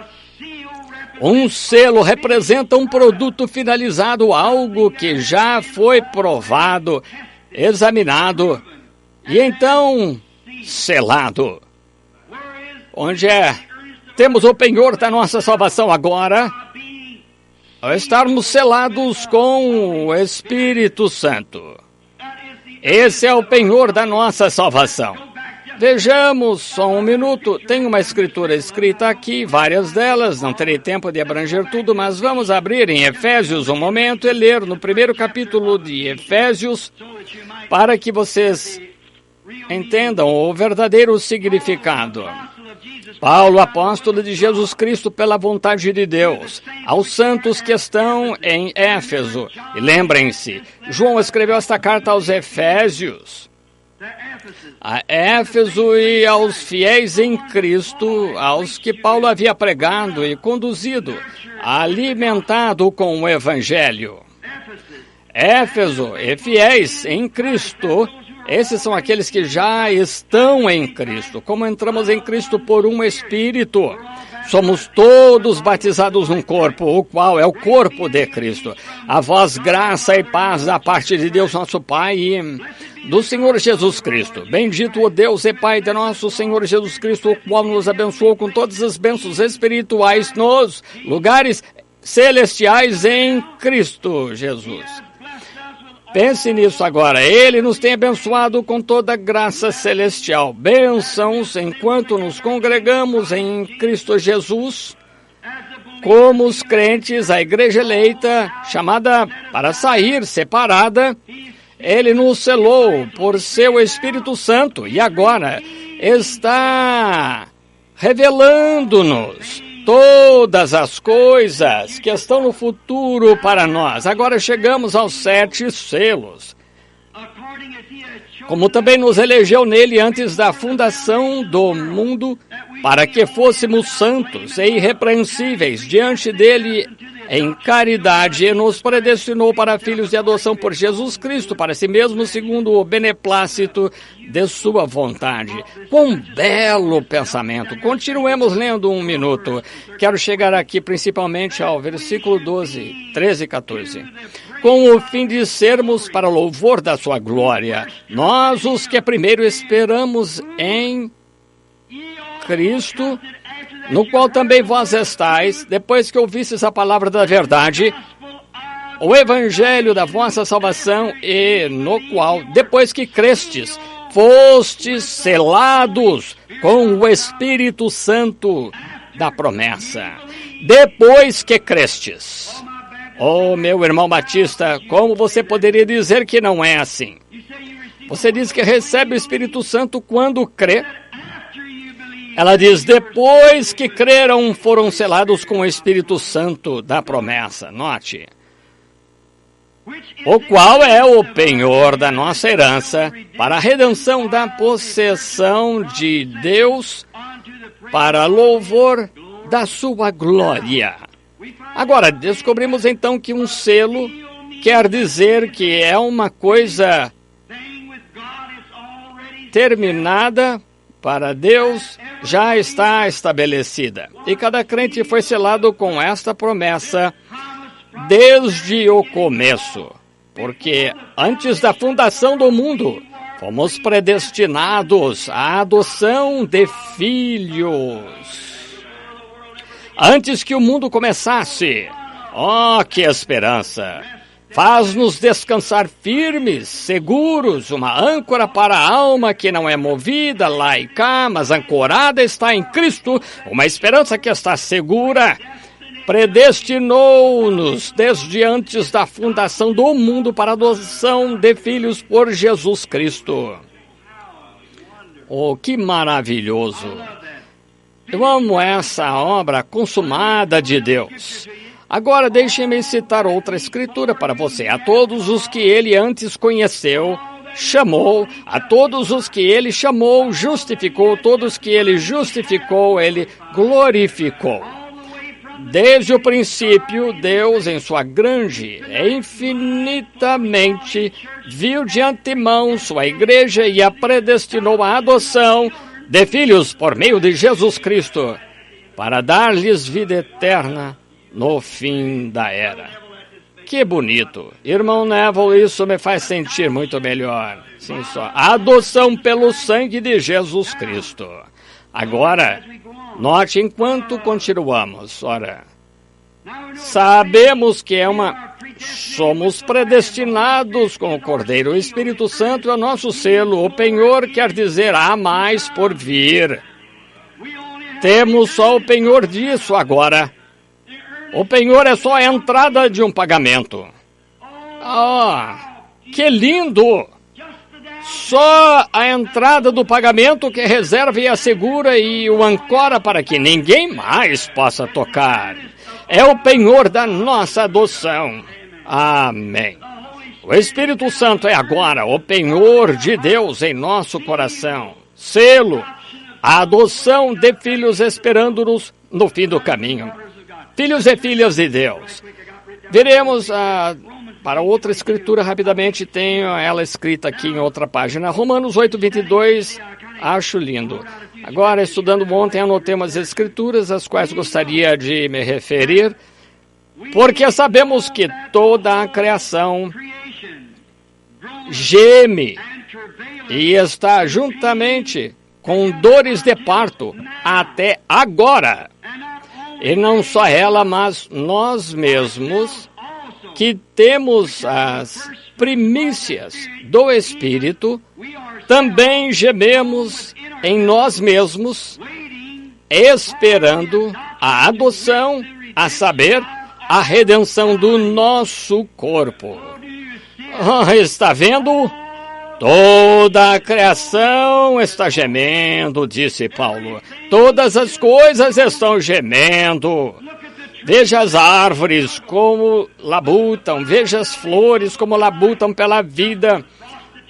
Um selo representa um produto finalizado, algo que já foi provado, examinado e então selado. Onde temos o penhor da nossa salvação agora, ao estarmos selados com o Espírito Santo. Esse é o penhor da nossa salvação. Vejamos, só um minuto, tem uma escritura escrita aqui, várias delas, não terei tempo de abranger tudo, mas vamos abrir em Efésios um momento e ler no primeiro capítulo de Efésios, para que vocês entendam o verdadeiro significado. Paulo, apóstolo de Jesus Cristo pela vontade de Deus, aos santos que estão em Éfeso. E lembrem-se, João escreveu esta carta aos Efésios, a Éfeso e aos fiéis em Cristo, aos que Paulo havia pregado e conduzido, alimentado com o Evangelho. Éfeso e fiéis em Cristo, esses são aqueles que já estão em Cristo. Como entramos em Cristo por um Espírito, somos todos batizados num corpo, o qual é o corpo de Cristo. A vós graça e paz da parte de Deus nosso Pai e do Senhor Jesus Cristo. Bendito o Deus e Pai de nosso Senhor Jesus Cristo, o qual nos abençoou com todas as bênçãos espirituais nos lugares celestiais em Cristo Jesus. Pense nisso agora. Ele nos tem abençoado com toda graça celestial. Bênçãos enquanto nos congregamos em Cristo Jesus, como os crentes, a igreja eleita, chamada para sair, separada. Ele nos selou por seu Espírito Santo e agora está revelando-nos todas as coisas que estão no futuro para nós. Agora chegamos aos 7 selos. Como também nos elegeu nele antes da fundação do mundo, para que fôssemos santos e irrepreensíveis diante dele em caridade e nos predestinou para filhos de adoção por Jesus Cristo, para si mesmo, segundo o beneplácito de sua vontade. Quão belo pensamento! Continuemos lendo um minuto. Quero chegar aqui principalmente ao versículo 12, 13 e 14. Com o fim de sermos para louvor da sua glória, nós os que primeiro esperamos em Cristo, no qual também vós estáis, depois que ouvistes a palavra da verdade, o evangelho da vossa salvação, e no qual, depois que crestes, fostes selados com o Espírito Santo da promessa. Depois que crestes. Oh, meu irmão Batista, como você poderia dizer que não é assim? Você diz que recebe o Espírito Santo quando crê. Ela diz, depois que creram, foram selados com o Espírito Santo da promessa. Note. O qual é o penhor da nossa herança para a redenção da possessão de Deus para louvor da sua glória. Agora, descobrimos então que um selo quer dizer que é uma coisa terminada para Deus, já está estabelecida. E cada crente foi selado com esta promessa desde o começo. Porque antes da fundação do mundo, fomos predestinados à adoção de filhos. Antes que o mundo começasse, oh, que esperança! Faz-nos descansar firmes, seguros, uma âncora para a alma que não é movida lá e cá, mas ancorada está em Cristo, uma esperança que está segura. Predestinou-nos desde antes da fundação do mundo para a adoção de filhos por Jesus Cristo. Oh, que maravilhoso! Eu amo essa obra consumada de Deus. Agora deixem-me citar outra escritura para você. A todos os que ele antes conheceu, chamou. A todos os que ele chamou, justificou. Todos que ele justificou, ele glorificou. Desde o princípio, Deus, em sua grande e infinitamente, viu de antemão sua igreja e a predestinou à adoção de filhos por meio de Jesus Cristo, para dar-lhes vida eterna no fim da era. Que bonito. Irmão Neville, isso me faz sentir muito melhor. Sim, só. A adoção pelo sangue de Jesus Cristo. Agora, note enquanto continuamos. Ora, sabemos que somos predestinados com o Cordeiro. O Espírito Santo é o nosso selo. O penhor quer dizer há mais por vir. Temos só o penhor disso agora. O penhor é só a entrada de um pagamento. Ah, que lindo! Só a entrada do pagamento que reserva e assegura e o ancora para que ninguém mais possa tocar. É o penhor da nossa adoção. Amém. O Espírito Santo é agora o penhor de Deus em nosso coração. Selo, a adoção de filhos esperando-nos no fim do caminho. Filhos e filhas de Deus. Veremos para outra escritura rapidamente, tenho ela escrita aqui em outra página. Romanos 8:22, acho lindo. Agora, estudando ontem, anotei umas escrituras, às quais gostaria de me referir, porque sabemos que toda a criação geme e está juntamente com dores de parto até agora. E não só ela, mas nós mesmos, que temos as primícias do Espírito, também gememos em nós mesmos, esperando a adoção, a saber, a redenção do nosso corpo. Está vendo? Toda a criação está gemendo, disse Paulo. Todas as coisas estão gemendo. Veja as árvores como labutam, veja as flores como labutam pela vida,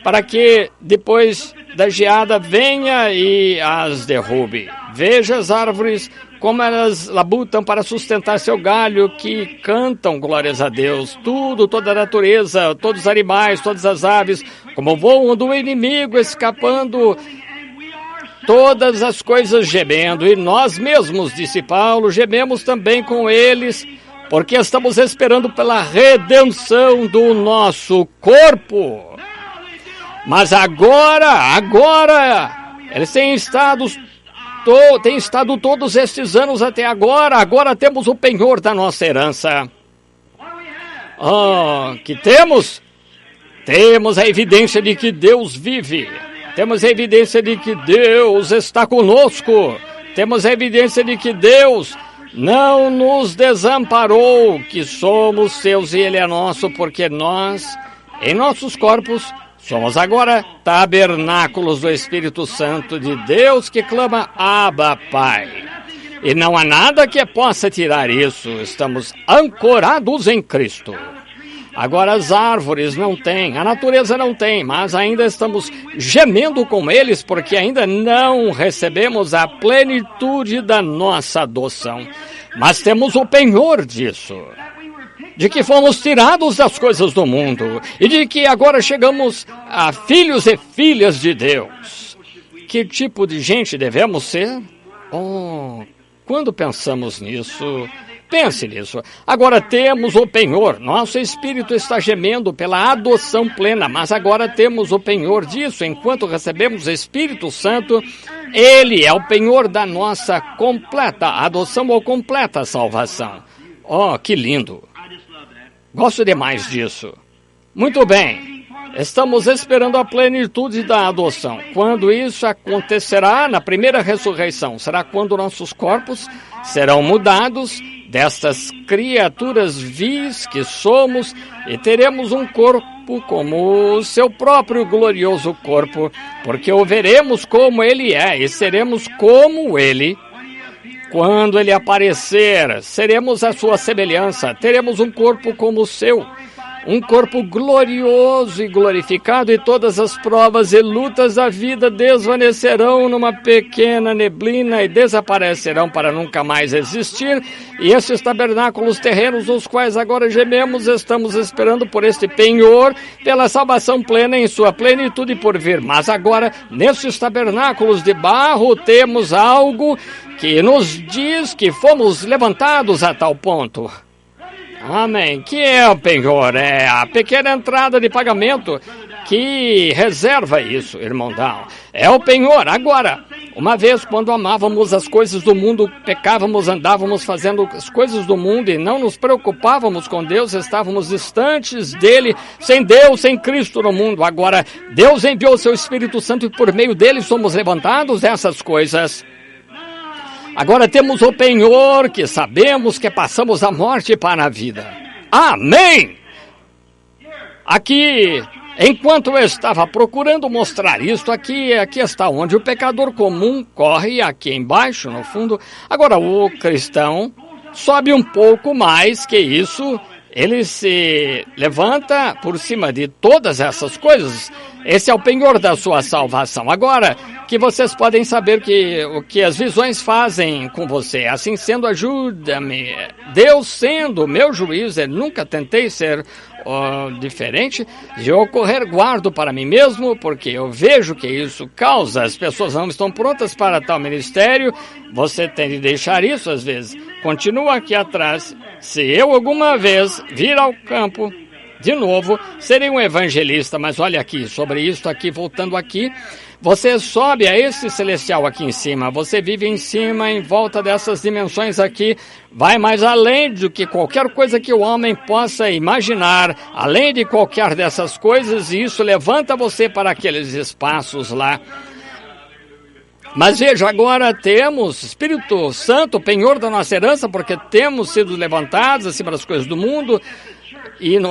para que depois da geada venha e as derrube. Veja as árvores como elas labutam para sustentar seu galho, que cantam glórias a Deus. Tudo, toda a natureza, todos os animais, todas as aves, como voam do inimigo, escapando, todas as coisas gemendo. E nós mesmos, disse Paulo, gememos também com eles, porque estamos esperando pela redenção do nosso corpo. Mas agora, eles têm estado todos estes anos até agora temos o penhor da nossa herança. Que temos? Temos a evidência de que Deus vive. Temos a evidência de que Deus está conosco. Temos a evidência de que Deus não nos desamparou, que somos seus e Ele é nosso, porque nós, em nossos corpos, somos agora tabernáculos do Espírito Santo de Deus, que clama Abba, Pai. E não há nada que possa tirar isso. Estamos ancorados em Cristo. Agora as árvores não têm, a natureza não tem, mas ainda estamos gemendo com eles, porque ainda não recebemos a plenitude da nossa adoção. Mas temos o penhor disso, de que fomos tirados das coisas do mundo, e de que agora chegamos a filhos e filhas de Deus. Que tipo de gente devemos ser? Quando pensamos nisso, pense nisso. Agora temos o penhor. Nosso espírito está gemendo pela adoção plena, mas agora temos o penhor disso. Enquanto recebemos o Espírito Santo, Ele é o penhor da nossa completa adoção ou completa salvação. Que lindo. Gosto demais disso. Muito bem. Estamos esperando a plenitude da adoção. Quando isso acontecerá? Na primeira ressurreição. Será quando nossos corpos serão mudados destas criaturas vis que somos e teremos um corpo como o seu próprio glorioso corpo, porque o veremos como Ele é e seremos como Ele. Quando Ele aparecer, seremos a sua semelhança, teremos um corpo como o seu, um corpo glorioso e glorificado, e todas as provas e lutas da vida desvanecerão numa pequena neblina e desaparecerão para nunca mais existir. E esses tabernáculos terrenos, nos quais agora gememos, estamos esperando por este penhor, pela salvação plena em sua plenitude por vir. Mas agora, nesses tabernáculos de barro, temos algo que nos diz que fomos levantados a tal ponto. Amém. Que é o penhor? É a pequena entrada de pagamento que reserva isso, irmão Down. É o penhor. Agora, uma vez quando amávamos as coisas do mundo, pecávamos, andávamos fazendo as coisas do mundo e não nos preocupávamos com Deus, estávamos distantes dele, sem Deus, sem Cristo no mundo. Agora, Deus enviou o seu Espírito Santo e por meio dele somos levantados dessas coisas. Agora temos o penhor, que sabemos que passamos da morte para a vida. Amém! Aqui, enquanto eu estava procurando mostrar isto, aqui está onde o pecador comum corre, aqui embaixo, no fundo. Agora, o cristão sobe um pouco mais que isso. Ele se levanta por cima de todas essas coisas. Esse é o penhor da sua salvação. Agora, que vocês podem saber o que as visões fazem com você. Assim sendo, ajuda-me. Deus sendo meu juiz, eu nunca tentei ser diferente. De ocorrer, guardo para mim mesmo, porque eu vejo que isso causa. As pessoas não estão prontas para tal ministério. Você tem de deixar isso às vezes. Continua aqui atrás. Se eu alguma vez vir ao campo de novo, serei um evangelista. Mas olha aqui, sobre isso aqui, voltando aqui, você sobe a esse celestial aqui em cima, você vive em cima, em volta dessas dimensões aqui, vai mais além do que qualquer coisa que o homem possa imaginar, além de qualquer dessas coisas, e isso levanta você para aqueles espaços lá. Mas veja, agora temos Espírito Santo, penhor da nossa herança, porque temos sido levantados acima das coisas do mundo,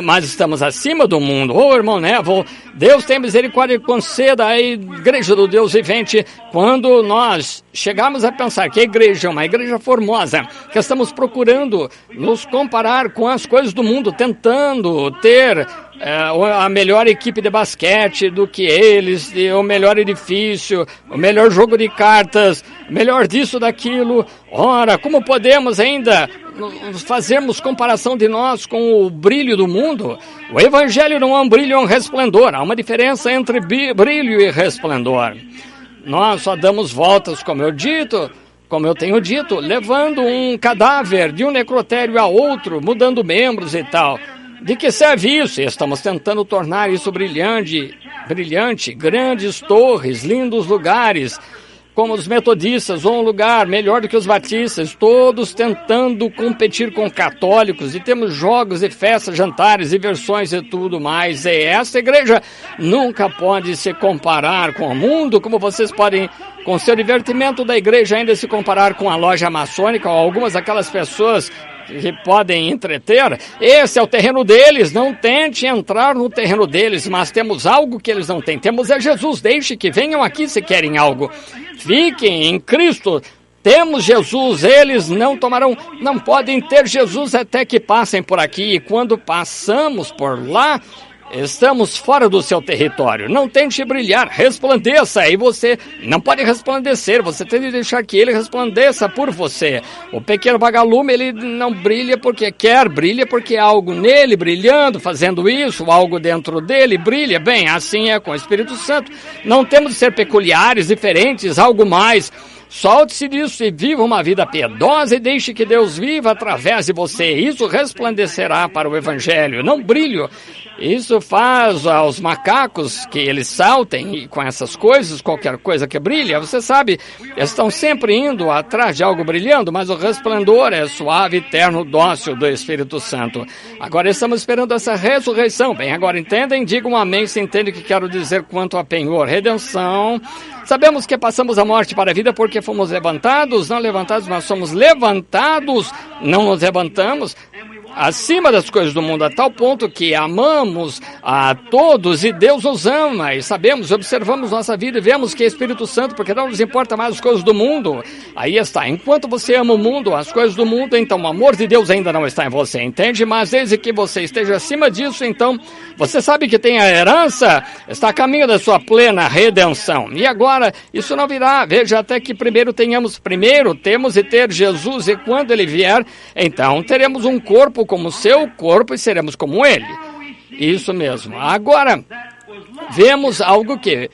mas estamos acima do mundo. Irmão Neville, Deus tem misericórdia e conceda à igreja do Deus vivente. Quando nós chegamos a pensar que a igreja é uma igreja formosa, que estamos procurando nos comparar com as coisas do mundo, tentando ter a melhor equipe de basquete do que eles, o melhor edifício, o melhor jogo de cartas, o melhor disso, daquilo. Ora, como podemos ainda fazermos comparação de nós com o brilho do mundo? O Evangelho não é um brilho, é um resplendor. Há uma diferença entre brilho e resplendor. Nós só damos voltas, como eu tenho dito, levando um cadáver de um necrotério a outro, mudando membros e tal. De que serve isso? Estamos tentando tornar isso brilhante, grandes torres, lindos lugares, como os metodistas, ou um lugar melhor do que os batistas, todos tentando competir com católicos, e temos jogos e festas, jantares, diversões e tudo mais. E essa igreja nunca pode se comparar com o mundo, como vocês podem, com seu divertimento da igreja, ainda se comparar com a loja maçônica, ou algumas daquelas pessoas que podem entreter. Esse é o terreno deles, não tente entrar no terreno deles, mas temos algo que eles não têm. Temos Jesus, deixe que venham aqui se querem algo. Fiquem em Cristo, temos Jesus, eles não podem ter Jesus até que passem por aqui, e quando passamos por lá, estamos fora do seu território. Não tente brilhar, resplandeça. E você não pode resplandecer, você tem de deixar que ele resplandeça por você. O pequeno vagalume, ele não brilha porque quer, brilha porque há algo nele brilhando, fazendo isso, algo dentro dele brilha. Bem, assim é com o Espírito Santo. Não temos de ser peculiares, diferentes, algo mais. Solte-se disso e viva uma vida piedosa e deixe que Deus viva através de você. Isso resplandecerá para o Evangelho, não brilho. Isso faz aos macacos que eles saltem com essas coisas, qualquer coisa que brilha. Você sabe, eles estão sempre indo atrás de algo brilhando, mas o resplendor é suave, terno, dócil do Espírito Santo. Agora estamos esperando essa ressurreição. Bem, agora entendem? Digam amém se entendem o que quero dizer quanto a penhor, redenção. Sabemos que passamos a morte para a vida porque fomos levantados, não levantados, mas somos levantados, não nos levantamos acima das coisas do mundo, a tal ponto que amamos a todos e Deus nos ama, e sabemos, observamos nossa vida e vemos que é Espírito Santo, porque não nos importa mais as coisas do mundo. Aí está, enquanto você ama o mundo, as coisas do mundo, então o amor de Deus ainda não está em você, entende? Mas desde que você esteja acima disso, então você sabe que tem a herança, está a caminho da sua plena redenção. E agora, isso não virá, veja, até que primeiro temos de ter Jesus, e quando ele vier, então teremos um corpo como seu corpo e seremos como ele. Isso mesmo. Agora, vemos algo que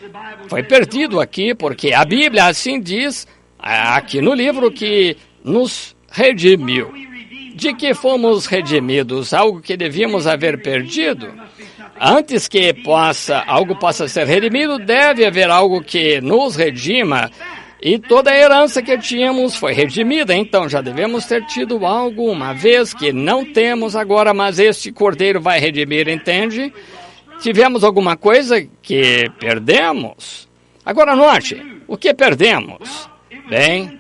foi perdido aqui, porque a Bíblia assim diz, aqui no livro, que nos redimiu. De que fomos redimidos? Algo que devíamos haver perdido? Antes que algo possa ser redimido, deve haver algo que nos redima. E toda a herança que tínhamos foi redimida, então já devemos ter tido algo uma vez que não temos agora, mas este Cordeiro vai redimir, entende? Tivemos alguma coisa que perdemos. Agora note, o que perdemos? Bem,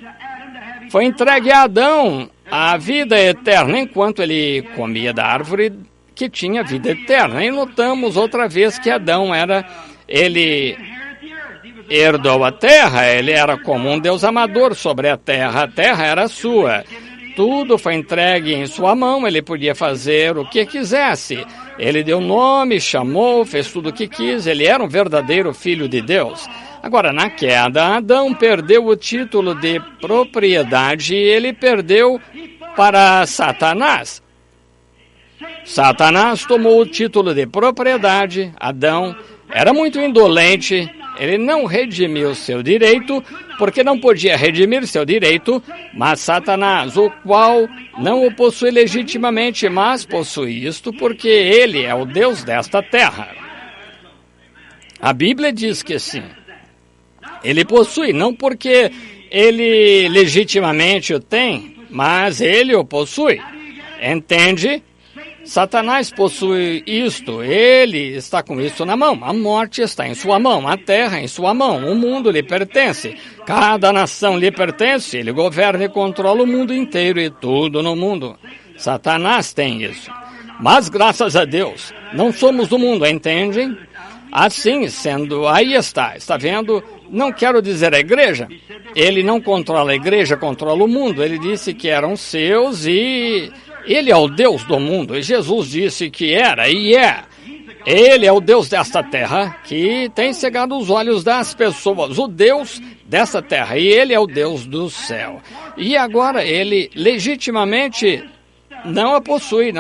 foi entregue a Adão a vida eterna, enquanto ele comia da árvore que tinha vida eterna. E notamos outra vez que Adão ele herdou a terra, ele era como um Deus amador sobre a terra era sua. Tudo foi entregue em sua mão, ele podia fazer o que quisesse. Ele deu nome, chamou, fez tudo o que quis, ele era um verdadeiro filho de Deus. Agora, na queda, Adão perdeu o título de propriedade e ele perdeu para Satanás. Satanás tomou o título de propriedade, Adão era muito indolente, ele não redimiu seu direito, porque não podia redimir seu direito, mas Satanás, o qual não o possui legitimamente, mas possui isto porque ele é o Deus desta terra. A Bíblia diz que sim, ele possui, não porque ele legitimamente o tem, mas ele o possui, entende? Satanás possui isto, ele está com isso na mão, a morte está em sua mão, a terra em sua mão, o mundo lhe pertence, cada nação lhe pertence, ele governa e controla o mundo inteiro e tudo no mundo. Satanás tem isso, mas graças a Deus, não somos do mundo, entendem? Assim sendo, aí está vendo? Não quero dizer a igreja, ele não controla a igreja, controla o mundo, ele disse que eram seus e... ele é o Deus do mundo, e Jesus disse que era e é. Ele é o Deus desta terra que tem cegado os olhos das pessoas, o Deus dessa terra, e ele é o Deus do céu. E agora ele legitimamente não possui,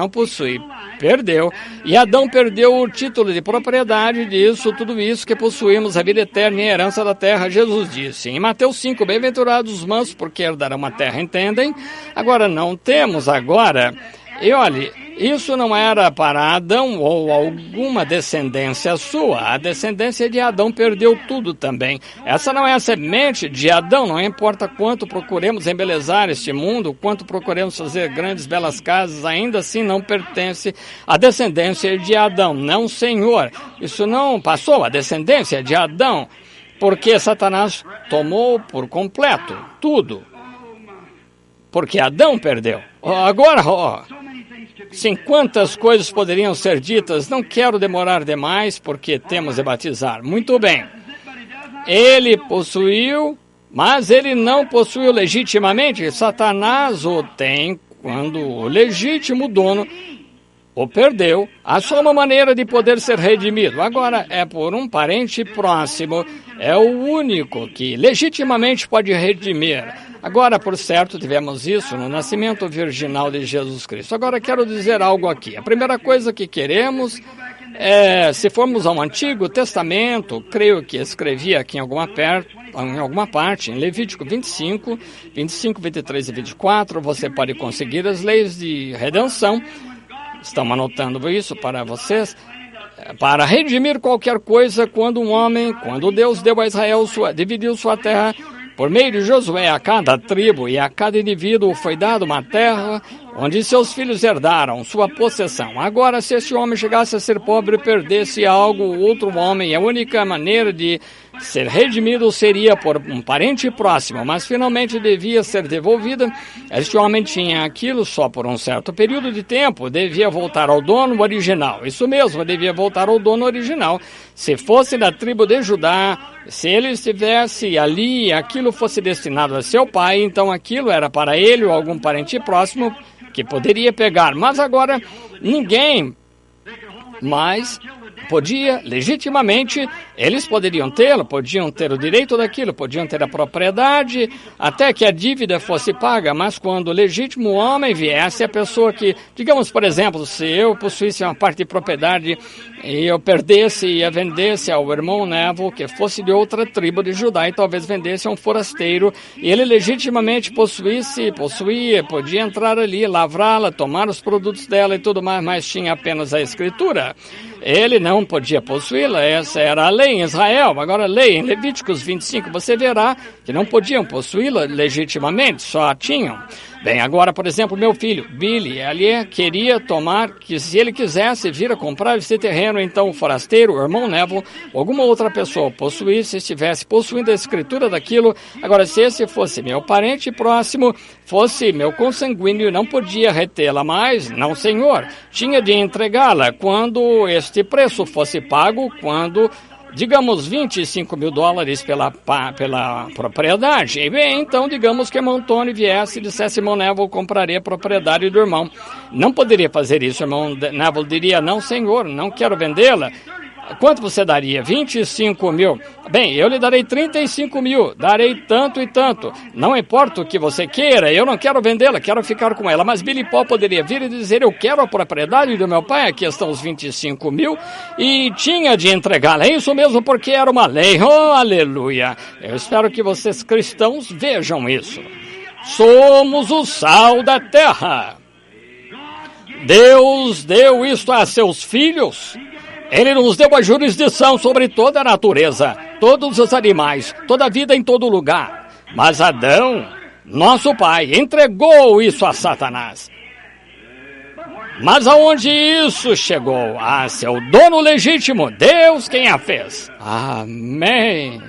perdeu. E Adão perdeu o título de propriedade disso, tudo isso que possuímos, a vida eterna e a herança da terra. Jesus disse em Mateus 5, bem-aventurados os mansos, porque herdarão a terra, entendem? Agora não temos agora, e olhe, isso não era para Adão ou alguma descendência sua. A descendência de Adão perdeu tudo também. Essa não é a semente de Adão. Não importa quanto procuremos embelezar este mundo, quanto procuremos fazer grandes, belas casas, ainda assim não pertence à descendência de Adão. Não, Senhor. Isso não passou a descendência de Adão, porque Satanás tomou por completo tudo. Porque Adão perdeu. Agora, sim, quantas coisas poderiam ser ditas? Não quero demorar demais, porque temos de batizar. Muito bem. Ele possuiu, mas ele não possuiu legitimamente. Satanás o tem quando o legítimo dono o perdeu. Há só uma maneira de poder ser redimido. Agora, é por um parente próximo. É o único que legitimamente pode redimir. Agora, por certo, tivemos isso no nascimento virginal de Jesus Cristo. Agora, quero dizer algo aqui. A primeira coisa que queremos é, se formos ao Antigo Testamento, creio que escrevi aqui em alguma parte, em Levítico 25, 23 e 24, você pode conseguir as leis de redenção. Estamos anotando isso para vocês. Para redimir qualquer coisa, quando Deus deu a Israel, dividiu sua terra, por meio de Josué, a cada tribo e a cada indivíduo foi dada uma terra onde seus filhos herdaram sua possessão. Agora, se esse homem chegasse a ser pobre e perdesse algo, outro homem, a única maneira de ser redimido seria por um parente próximo, mas finalmente devia ser devolvida. Este homem tinha aquilo só por um certo período de tempo, devia voltar ao dono original. Isso mesmo, devia voltar ao dono original. Se fosse da tribo de Judá, se ele estivesse ali e aquilo fosse destinado a seu pai, então aquilo era para ele ou algum parente próximo que poderia pegar. Mas agora ninguém mais podia, legitimamente, eles poderiam tê-lo, podiam ter o direito daquilo, podiam ter a propriedade, até que a dívida fosse paga, mas quando o legítimo homem viesse, a pessoa que, digamos, por exemplo, se eu possuísse uma parte de propriedade e eu perdesse e a vendesse ao irmão Neville, que fosse de outra tribo de Judá, e talvez vendesse a um forasteiro, e ele legitimamente possuía, podia entrar ali, lavrá-la, tomar os produtos dela e tudo mais, mas tinha apenas a escritura. Ele não podia possuí-la, essa era a lei em Israel. Agora a lei em Levíticos 25, você verá que não podiam possuí-la legitimamente, só tinham. Bem, agora, por exemplo, meu filho, Billy, ele queria tomar, que se ele quisesse vir a comprar esse terreno, então o forasteiro, o irmão Neville, alguma outra pessoa possuísse, estivesse possuindo a escritura daquilo. Agora, se esse fosse meu parente próximo, fosse meu consanguíneo, não podia retê-la mais, não, senhor. Tinha de entregá-la quando este preço fosse pago, quando, digamos, $25 mil pela propriedade. E bem, então, digamos que irmão Tony viesse e dissesse, irmão Neville, comprarei a propriedade do irmão. Não poderia fazer isso, irmão Neville diria, não, senhor, não quero vendê-la. Quanto você daria? 25 mil. Bem, eu lhe darei 35 mil. Darei tanto e tanto. Não importa o que você queira, eu não quero vendê-la, quero ficar com ela. Mas Billy Paul poderia vir e dizer, eu quero a propriedade do meu pai, aqui estão os 25 mil, e tinha de entregá-la. É isso mesmo, porque era uma lei. Oh, aleluia. Eu espero que vocês cristãos vejam isso. Somos o sal da terra. Deus deu isto a seus filhos. Ele nos deu a jurisdição sobre toda a natureza, todos os animais, toda a vida em todo lugar. Mas Adão, nosso pai, entregou isso a Satanás. Mas aonde isso chegou? A seu dono legítimo, Deus quem a fez. Amém.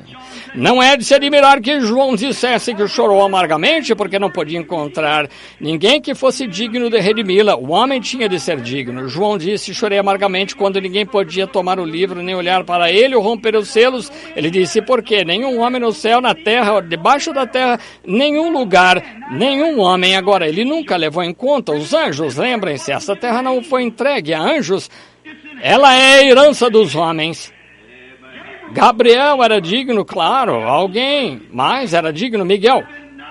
Não é de se admirar que João dissesse que chorou amargamente, porque não podia encontrar ninguém que fosse digno de redimi-la. O homem tinha de ser digno. João disse, chorei amargamente, quando ninguém podia tomar o livro, nem olhar para ele ou romper os selos. Ele disse, por quê? Nenhum homem no céu, na terra, debaixo da terra, nenhum lugar, nenhum homem. Agora, ele nunca levou em conta os anjos. Lembrem-se, essa terra não foi entregue a anjos. Ela é a herança dos homens. Gabriel era digno, claro, alguém mais era digno, Miguel.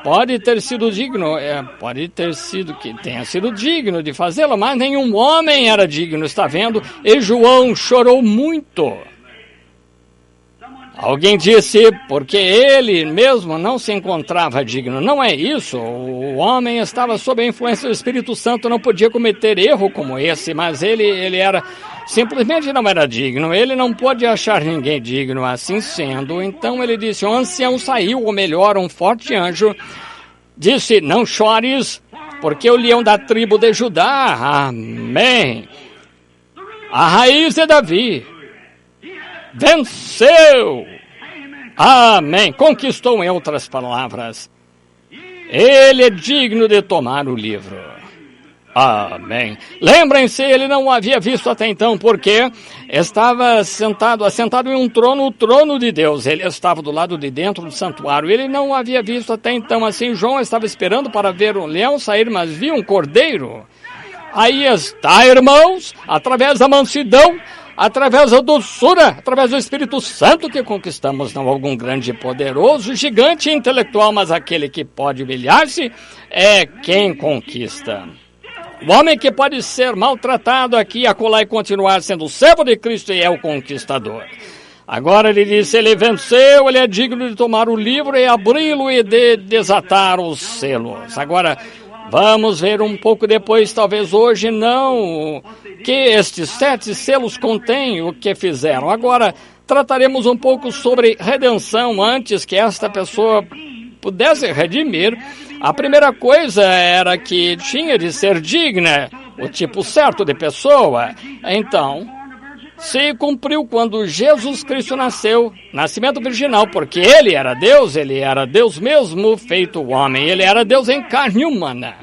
Pode ter sido digno, pode ter sido que tenha sido digno de fazê-lo, mas nenhum homem era digno, está vendo? E João chorou muito. Alguém disse, porque ele mesmo não se encontrava digno. Não é isso, o homem estava sob a influência do Espírito Santo, não podia cometer erro como esse, mas ele era, simplesmente não era digno, ele não pôde achar ninguém digno. Assim sendo, então ele disse, o ancião saiu, ou melhor, um forte anjo, disse, não chores, porque o leão da tribo de Judá, amém, a raiz de Davi, venceu, amém, conquistou, em outras palavras, ele é digno de tomar o livro, amém. Lembrem-se, ele não o havia visto até então, porque estava assentado em um trono, o trono de Deus, ele estava do lado de dentro do santuário, ele não o havia visto até então, assim, João estava esperando para ver o leão sair, mas viu um cordeiro. Aí está, irmãos, através da mansidão, através da doçura, através do Espírito Santo que conquistamos, não algum grande e poderoso, gigante intelectual, mas aquele que pode humilhar-se é quem conquista. O homem que pode ser maltratado aqui, acolá e continuar sendo servo de Cristo e é o conquistador. Agora ele disse, ele venceu, ele é digno de tomar o livro e abri-lo e de desatar os selos. Agora, vamos ver um pouco depois, talvez hoje não, que estes 7 selos contêm o que fizeram. Agora, trataremos um pouco sobre redenção antes que esta pessoa pudesse redimir. A primeira coisa era que tinha de ser digna, o tipo certo de pessoa. Então, se cumpriu quando Jesus Cristo nasceu, nascimento virginal, porque ele era Deus mesmo feito homem, ele era Deus em carne humana.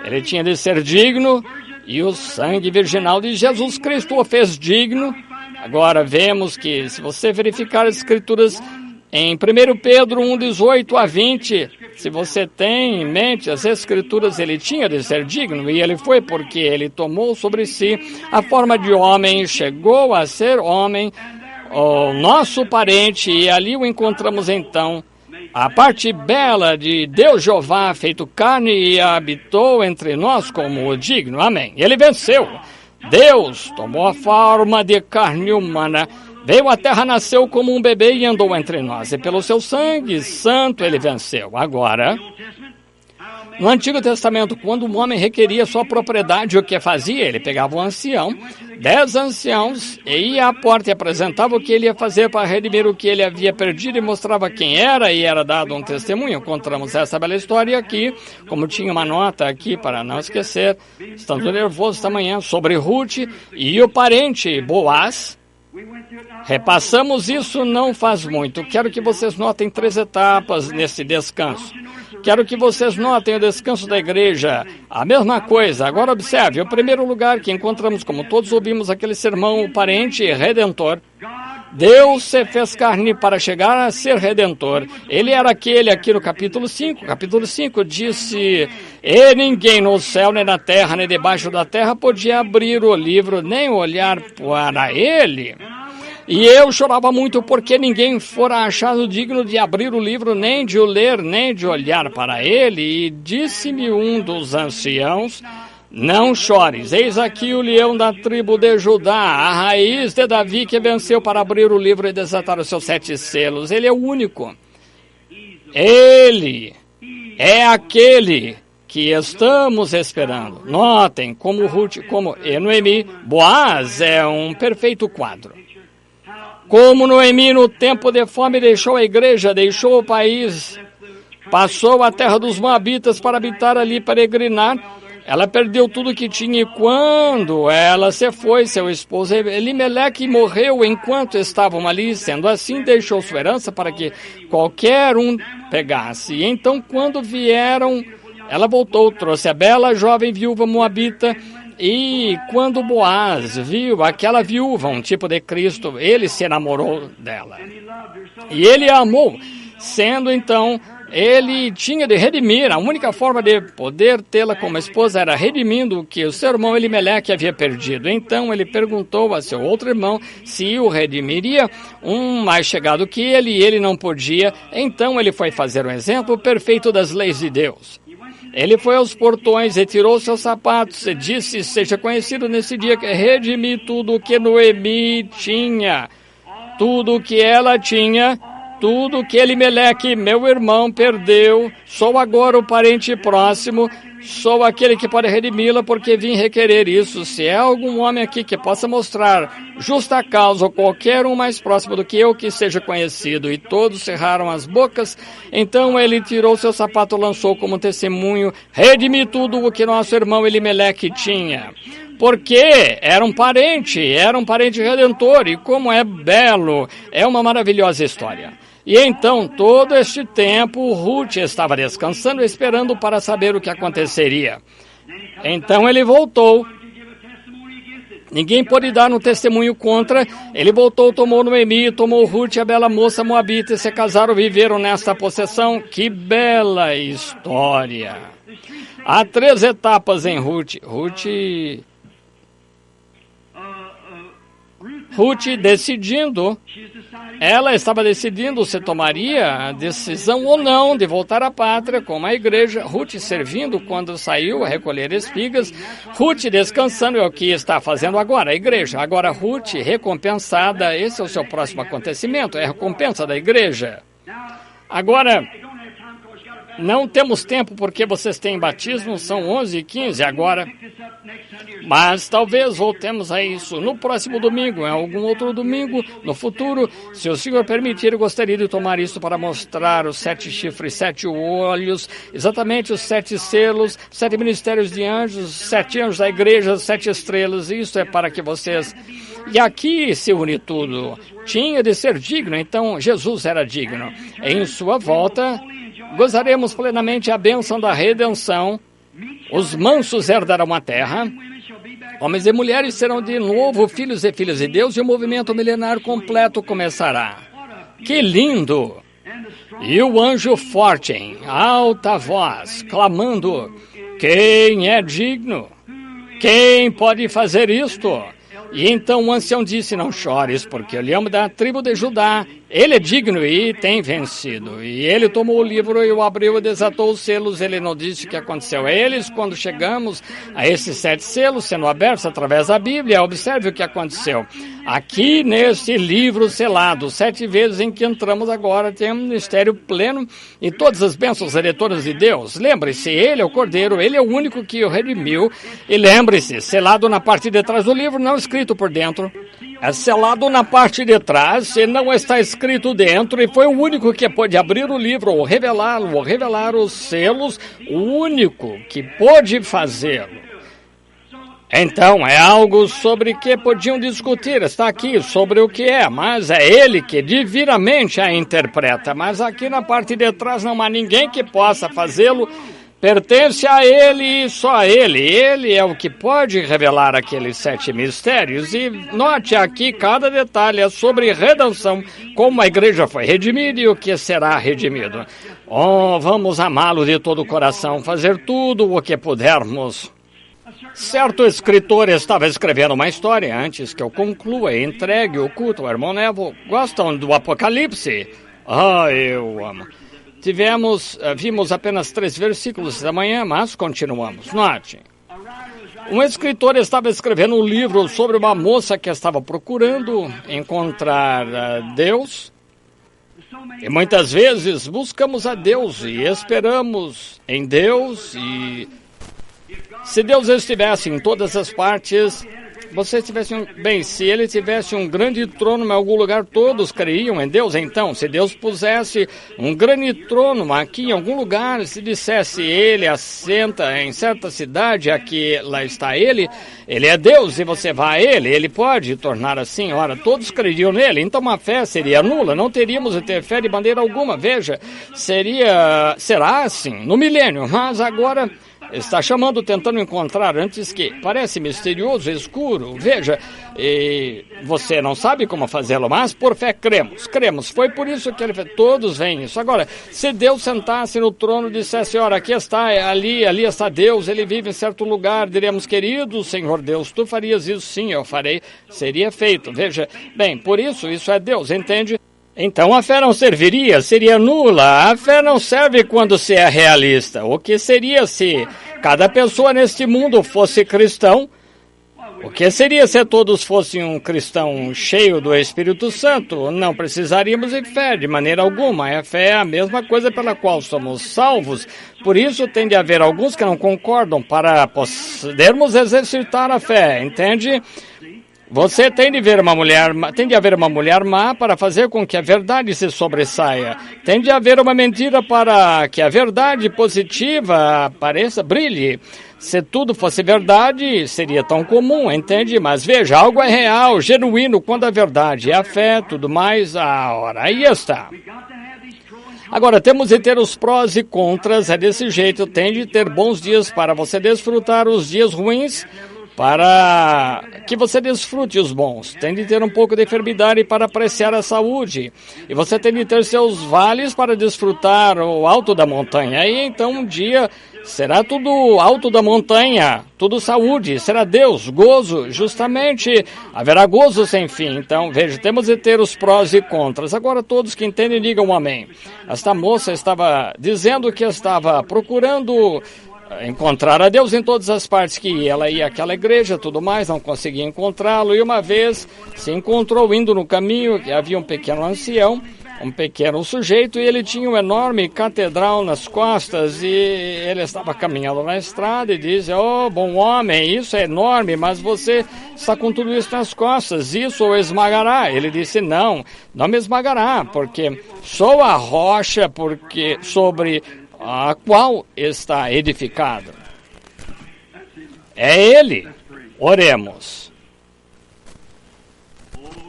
Ele tinha de ser digno e o sangue virginal de Jesus Cristo o fez digno. Agora vemos que, se você verificar as escrituras em 1 Pedro 1, 18 a 20, se você tem em mente as escrituras, ele tinha de ser digno, e ele foi porque ele tomou sobre si a forma de homem, chegou a ser homem, o nosso parente, e ali o encontramos então, a parte bela de Deus Jeová, feito carne, e habitou entre nós como o digno, amém. Ele venceu, Deus tomou a forma de carne humana, veio à terra, nasceu como um bebê e andou entre nós. E pelo seu sangue santo ele venceu. Agora, no Antigo Testamento, quando um homem requeria sua propriedade, o que fazia? Ele pegava um ancião, 10 anciãos, e ia à porta e apresentava o que ele ia fazer para redimir o que ele havia perdido e mostrava quem era, e era dado um testemunho. Encontramos essa bela história aqui, como tinha uma nota aqui para não esquecer, estando nervoso esta manhã, sobre Ruth e o parente Boaz. Repassamos isso não faz muito. Quero que vocês notem 3 etapas nesse descanso. Quero que vocês notem o descanso da igreja. A mesma coisa. Agora observe, o primeiro lugar que encontramos, como todos ouvimos aquele sermão, o parente redentor. Deus se fez carne para chegar a ser redentor. Ele era aquele aqui no capítulo 5. Capítulo 5 disse, e ninguém no céu, nem na terra, nem debaixo da terra podia abrir o livro, nem olhar para ele. E eu chorava muito porque ninguém fora achado digno de abrir o livro, nem de o ler, nem de olhar para ele. E disse-me um dos anciãos, não chores, eis aqui o leão da tribo de Judá, a raiz de Davi que venceu para abrir o livro e desatar os seus 7 selos. Ele é o único. Ele é aquele que estamos esperando. Notem como Ruth, como Noemi, Boaz é um perfeito quadro. Como Noemi no tempo de fome deixou a igreja, deixou o país, passou a terra dos Moabitas para habitar ali, peregrinar, ela perdeu tudo que tinha e quando ela se foi, seu esposo Elimeleque morreu enquanto estavam ali, sendo assim deixou sua herança para que qualquer um pegasse. E então quando vieram, ela voltou, trouxe a bela jovem viúva moabita. E quando Boaz viu aquela viúva, um tipo de Cristo, ele se enamorou dela. E ele a amou, sendo então ele tinha de redimir. A única forma de poder tê-la como esposa era redimindo o que o seu irmão Elimeleque havia perdido. Então ele perguntou a seu outro irmão se o redimiria, um mais chegado que ele, e ele não podia. Então ele foi fazer um exemplo perfeito das leis de Deus. Ele foi aos portões, retirou seus sapatos e disse: seja conhecido nesse dia que redimi tudo o que Noemi tinha, tudo o que ela tinha, tudo que Elimeleque, meu irmão, perdeu. Sou agora o parente próximo, sou aquele que pode redimi-la, porque vim requerer isso. Se há algum homem aqui que possa mostrar justa causa, ou qualquer um mais próximo do que eu, que seja conhecido. E todos cerraram as bocas. Então ele tirou seu sapato, lançou como testemunho: redimi tudo o que nosso irmão Elimeleque tinha. Porque era um parente redentor, e como é belo, é uma maravilhosa história. E então, todo este tempo, Ruth estava descansando, esperando para saber o que aconteceria. Então ele voltou. Ninguém pôde dar um testemunho contra. Ele voltou, tomou Noemi, tomou Ruth, a bela moça moabita, e se casaram, viveram nesta possessão. Que bela história! Há 3 etapas em Ruth. Ruth decidindo, ela estava decidindo se tomaria a decisão ou não de voltar à pátria, como a igreja. Ruth servindo quando saiu a recolher espigas. Ruth descansando, é o que está fazendo agora a igreja. Agora Ruth recompensada, esse é o seu próximo acontecimento, é a recompensa da igreja. Agora, não temos tempo porque vocês têm batismo, são 11h15 agora. Mas talvez voltemos a isso no próximo domingo, em algum outro domingo, no futuro. Se o Senhor permitir, eu gostaria de tomar isso para mostrar os 7 chifres, 7 olhos, exatamente os 7 selos, 7 ministérios de anjos, 7 anjos da igreja, 7 estrelas. Isso é para que vocês... E aqui se une tudo. Tinha de ser digno, então Jesus era digno. Em sua volta, gozaremos plenamente a bênção da redenção. Os mansos herdarão a terra. Homens e mulheres serão de novo filhos e filhas de Deus, e o movimento milenar completo começará. Que lindo! E o anjo forte, em alta voz, clamando: quem é digno? Quem pode fazer isto? E então o ancião disse: não chores, porque o leão da tribo de Judá, ele é digno e tem vencido. E ele tomou o livro e o abriu e desatou os selos. Ele não disse o que aconteceu a eles. Quando chegamos a esses 7 selos sendo abertos através da Bíblia, observe o que aconteceu. Aqui nesse livro selado, 7 vezes em que entramos agora, tem um ministério pleno e todas as bênçãos redetoras de Deus. Lembre-se, ele é o Cordeiro, ele é o único que o redimiu. E lembre-se, selado na parte de trás do livro, não escrito por dentro. É selado na parte de trás e não está escrito dentro, e foi o único que pôde abrir o livro ou revelá-lo, ou revelar os selos, o único que pôde fazê-lo. Então, é algo sobre que podiam discutir, está aqui, sobre o que é, mas é ele que divinamente a interpreta. Mas aqui na parte de trás não há ninguém que possa fazê-lo. Pertence a ele e só a ele. Ele é o que pode revelar aqueles 7 mistérios. E note aqui cada detalhe é sobre redenção, como a igreja foi redimida e o que será redimido. Oh, vamos amá-lo de todo o coração, fazer tudo o que pudermos. Certo escritor estava escrevendo uma história. Antes que eu conclua e entregue o culto ao irmão Neville, gostam do Apocalipse? Eu amo. Vimos apenas 3 versículos da manhã, mas continuamos. Note. Um escritor estava escrevendo um livro sobre uma moça que estava procurando encontrar Deus. E muitas vezes buscamos a Deus e esperamos em Deus. E se Deus estivesse em todas as partes, se ele tivesse um grande trono em algum lugar, todos creiam em Deus. Então, se Deus pusesse um grande trono aqui em algum lugar, se dissesse ele assenta em certa cidade, aqui lá está ele é Deus e você vai a ele pode tornar assim. Ora, todos creriam nele, então a fé seria nula, não teríamos de ter fé de maneira alguma. Veja, será assim no milênio, mas agora está chamando, tentando encontrar antes que parece misterioso, escuro. Veja, você não sabe como fazê-lo, mas por fé cremos. Foi por isso que ele fez. Todos veem isso. Agora, se Deus sentasse no trono e dissesse, olha, aqui está, ali está Deus, ele vive em certo lugar, diríamos, querido Senhor Deus, tu farias isso? Sim, eu farei, seria feito. Veja, bem, por isso é Deus, entende? Então a fé não serviria, seria nula. A fé não serve quando se é realista. O que seria se cada pessoa neste mundo fosse cristão? O que seria se todos fossem um cristão cheio do Espírito Santo? Não precisaríamos de fé de maneira alguma. A fé é a mesma coisa pela qual somos salvos. Por isso tem de haver alguns que não concordam para podermos exercitar a fé, entende? Você tem de haver uma mulher má para fazer com que a verdade se sobressaia. Tem de haver uma mentira para que a verdade positiva brilhe. Se tudo fosse verdade, seria tão comum, entende? Mas veja, algo é real, genuíno, quando a verdade é a fé, tudo mais, ora, aí está. Agora, temos de ter os prós e contras, é desse jeito. Tem de ter bons dias para você desfrutar os dias ruins, para que você desfrute os bons. Tem de ter um pouco de enfermidade para apreciar a saúde. E você tem de ter seus vales para desfrutar o alto da montanha. Aí então um dia será tudo alto da montanha, tudo saúde, será Deus, gozo, justamente haverá gozo sem fim. Então veja, temos de ter os prós e contras. Agora todos que entendem digam amém. Esta moça estava dizendo que estava procurando encontrar a Deus em todas as partes que ia. Ela ia àquela igreja, tudo mais, não conseguia encontrá-lo, e uma vez se encontrou indo no caminho, que havia um pequeno ancião, um pequeno sujeito, e ele tinha uma enorme catedral nas costas, e ele estava caminhando na estrada e disse, oh, bom homem, isso é enorme, mas você está com tudo isso nas costas, isso o esmagará. Ele disse, não me esmagará, porque sou a rocha sobre a qual está edificado. É Ele. Oremos.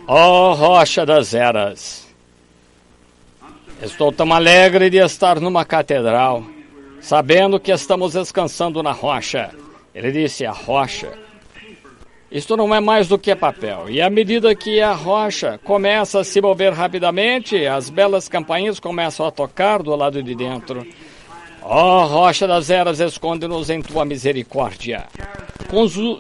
Ó rocha das eras, estou tão alegre de estar numa catedral, sabendo que estamos descansando na rocha. Ele disse, a rocha. Isto não é mais do que papel. E à medida que a rocha começa a se mover rapidamente, as belas campainhas começam a tocar do lado de dentro. Ó rocha das eras, esconde-nos em tua misericórdia.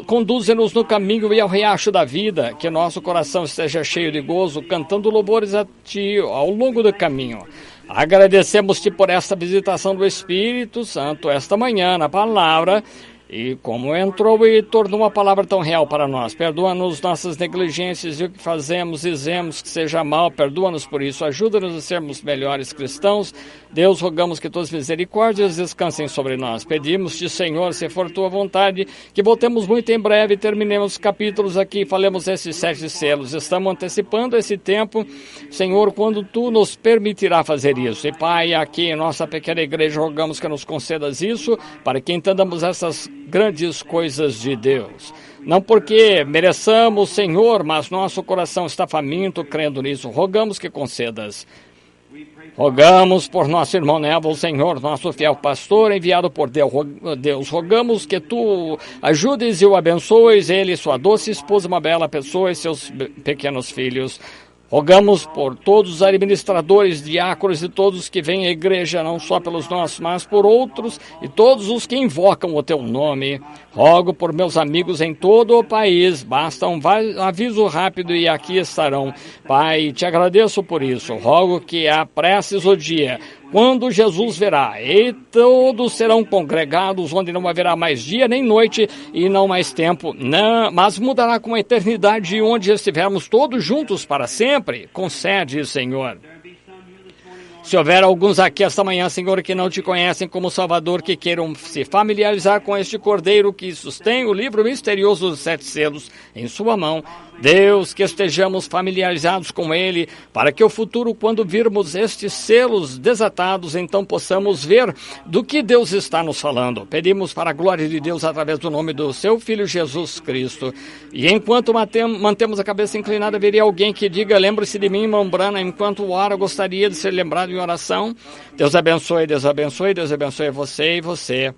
Conduze-nos no caminho e ao riacho da vida, que nosso coração esteja cheio de gozo, cantando louvores a ti ao longo do caminho. Agradecemos-te por esta visitação do Espírito Santo esta manhã na palavra, e como entrou e tornou a palavra tão real para nós. Perdoa-nos nossas negligências e o que fazemos, dizemos que seja mal. Perdoa-nos por isso. Ajuda-nos a sermos melhores cristãos. Deus, rogamos que tuas misericórdias descansem sobre nós. Pedimos-te, Senhor, se for tua vontade, que voltemos muito em breve e terminemos os capítulos aqui, falemos esses 7 selos. Estamos antecipando esse tempo, Senhor, quando tu nos permitirá fazer isso. E Pai, aqui em nossa pequena igreja, rogamos que nos concedas isso, para que entendamos essas grandes coisas de Deus. Não porque mereçamos, Senhor, mas nosso coração está faminto crendo nisso. Rogamos que concedas. Rogamos por nosso irmão Neville, Senhor, nosso fiel pastor, enviado por Deus. Rogamos que tu ajudes e o abençoes, ele, sua doce esposa, uma bela pessoa e seus pequenos filhos. Rogamos por todos os administradores, diáconos e todos que vêm à igreja, não só pelos nossos, mas por outros e todos os que invocam o teu nome. Rogo por meus amigos em todo o país, basta um aviso rápido e aqui estarão. Pai, te agradeço por isso. Rogo que apresses o dia quando Jesus virá, e todos serão congregados, onde não haverá mais dia nem noite e não mais tempo, não, mas mudará com a eternidade, onde estivermos todos juntos para sempre. Concede, Senhor. Se houver alguns aqui esta manhã, Senhor, que não te conhecem como Salvador, que queiram se familiarizar com este Cordeiro que sustém o livro misterioso dos 7 selos em sua mão, Deus, que estejamos familiarizados com ele, para que o futuro, quando virmos estes selos desatados, então possamos ver do que Deus está nos falando. Pedimos para a glória de Deus através do nome do seu Filho Jesus Cristo. E enquanto mantemos a cabeça inclinada, haveria alguém que diga, lembre-se de mim, irmão Branham, enquanto ora, gostaria de ser lembrado em oração. Deus abençoe, Deus abençoe, Deus abençoe você e você.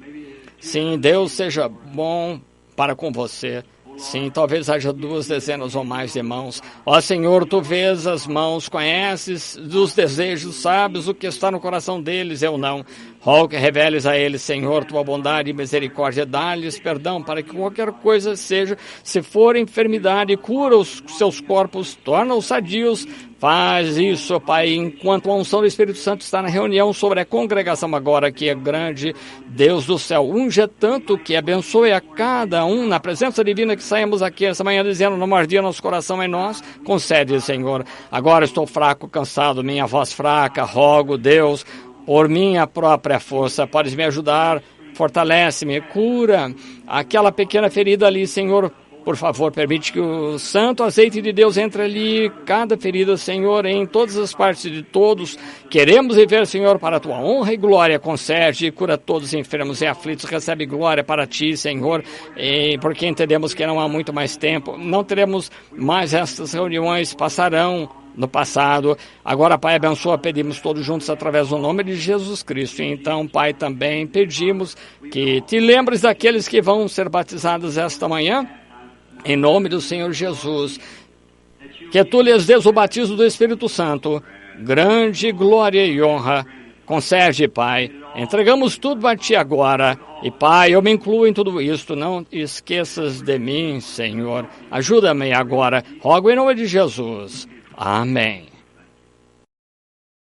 Sim, Deus seja bom para com você. Sim, talvez haja 2 dezenas ou mais de mãos. Ó Senhor, Tu vês as mãos, conheces dos desejos, sabes o que está no coração deles, eu não. Rogo que reveles a eles, Senhor, Tua bondade e misericórdia, dá-lhes perdão para que qualquer coisa seja, se for enfermidade, cura os seus corpos, torna-os sadios. Faz isso, Pai, enquanto a unção do Espírito Santo está na reunião sobre a congregação agora, que é grande, Deus do céu, unja tanto que abençoe a cada um na presença divina que saímos aqui essa manhã dizendo, não mordia nosso coração em nós, concede, Senhor. Agora estou fraco, cansado, minha voz fraca, rogo, Deus, por minha própria força, podes me ajudar, fortalece-me, cura aquela pequena ferida ali, Senhor. Por favor, permite que o santo azeite de Deus entre ali, cada ferida, Senhor, em todas as partes de todos. Queremos viver, Senhor, para a Tua honra e glória. Concede e cura todos os enfermos e aflitos. Recebe glória para Ti, Senhor, porque entendemos que não há muito mais tempo. Não teremos mais estas reuniões, passarão no passado. Agora, Pai, abençoa, pedimos todos juntos através do nome de Jesus Cristo. Então, Pai, também pedimos que Te lembres daqueles que vão ser batizados esta manhã. Em nome do Senhor Jesus, que Tu lhes dês o batismo do Espírito Santo, grande glória e honra. Concede, Pai, entregamos tudo a Ti agora. E, Pai, eu me incluo em tudo isto, não esqueças de mim, Senhor. Ajuda-me agora, rogo em nome de Jesus. Amém.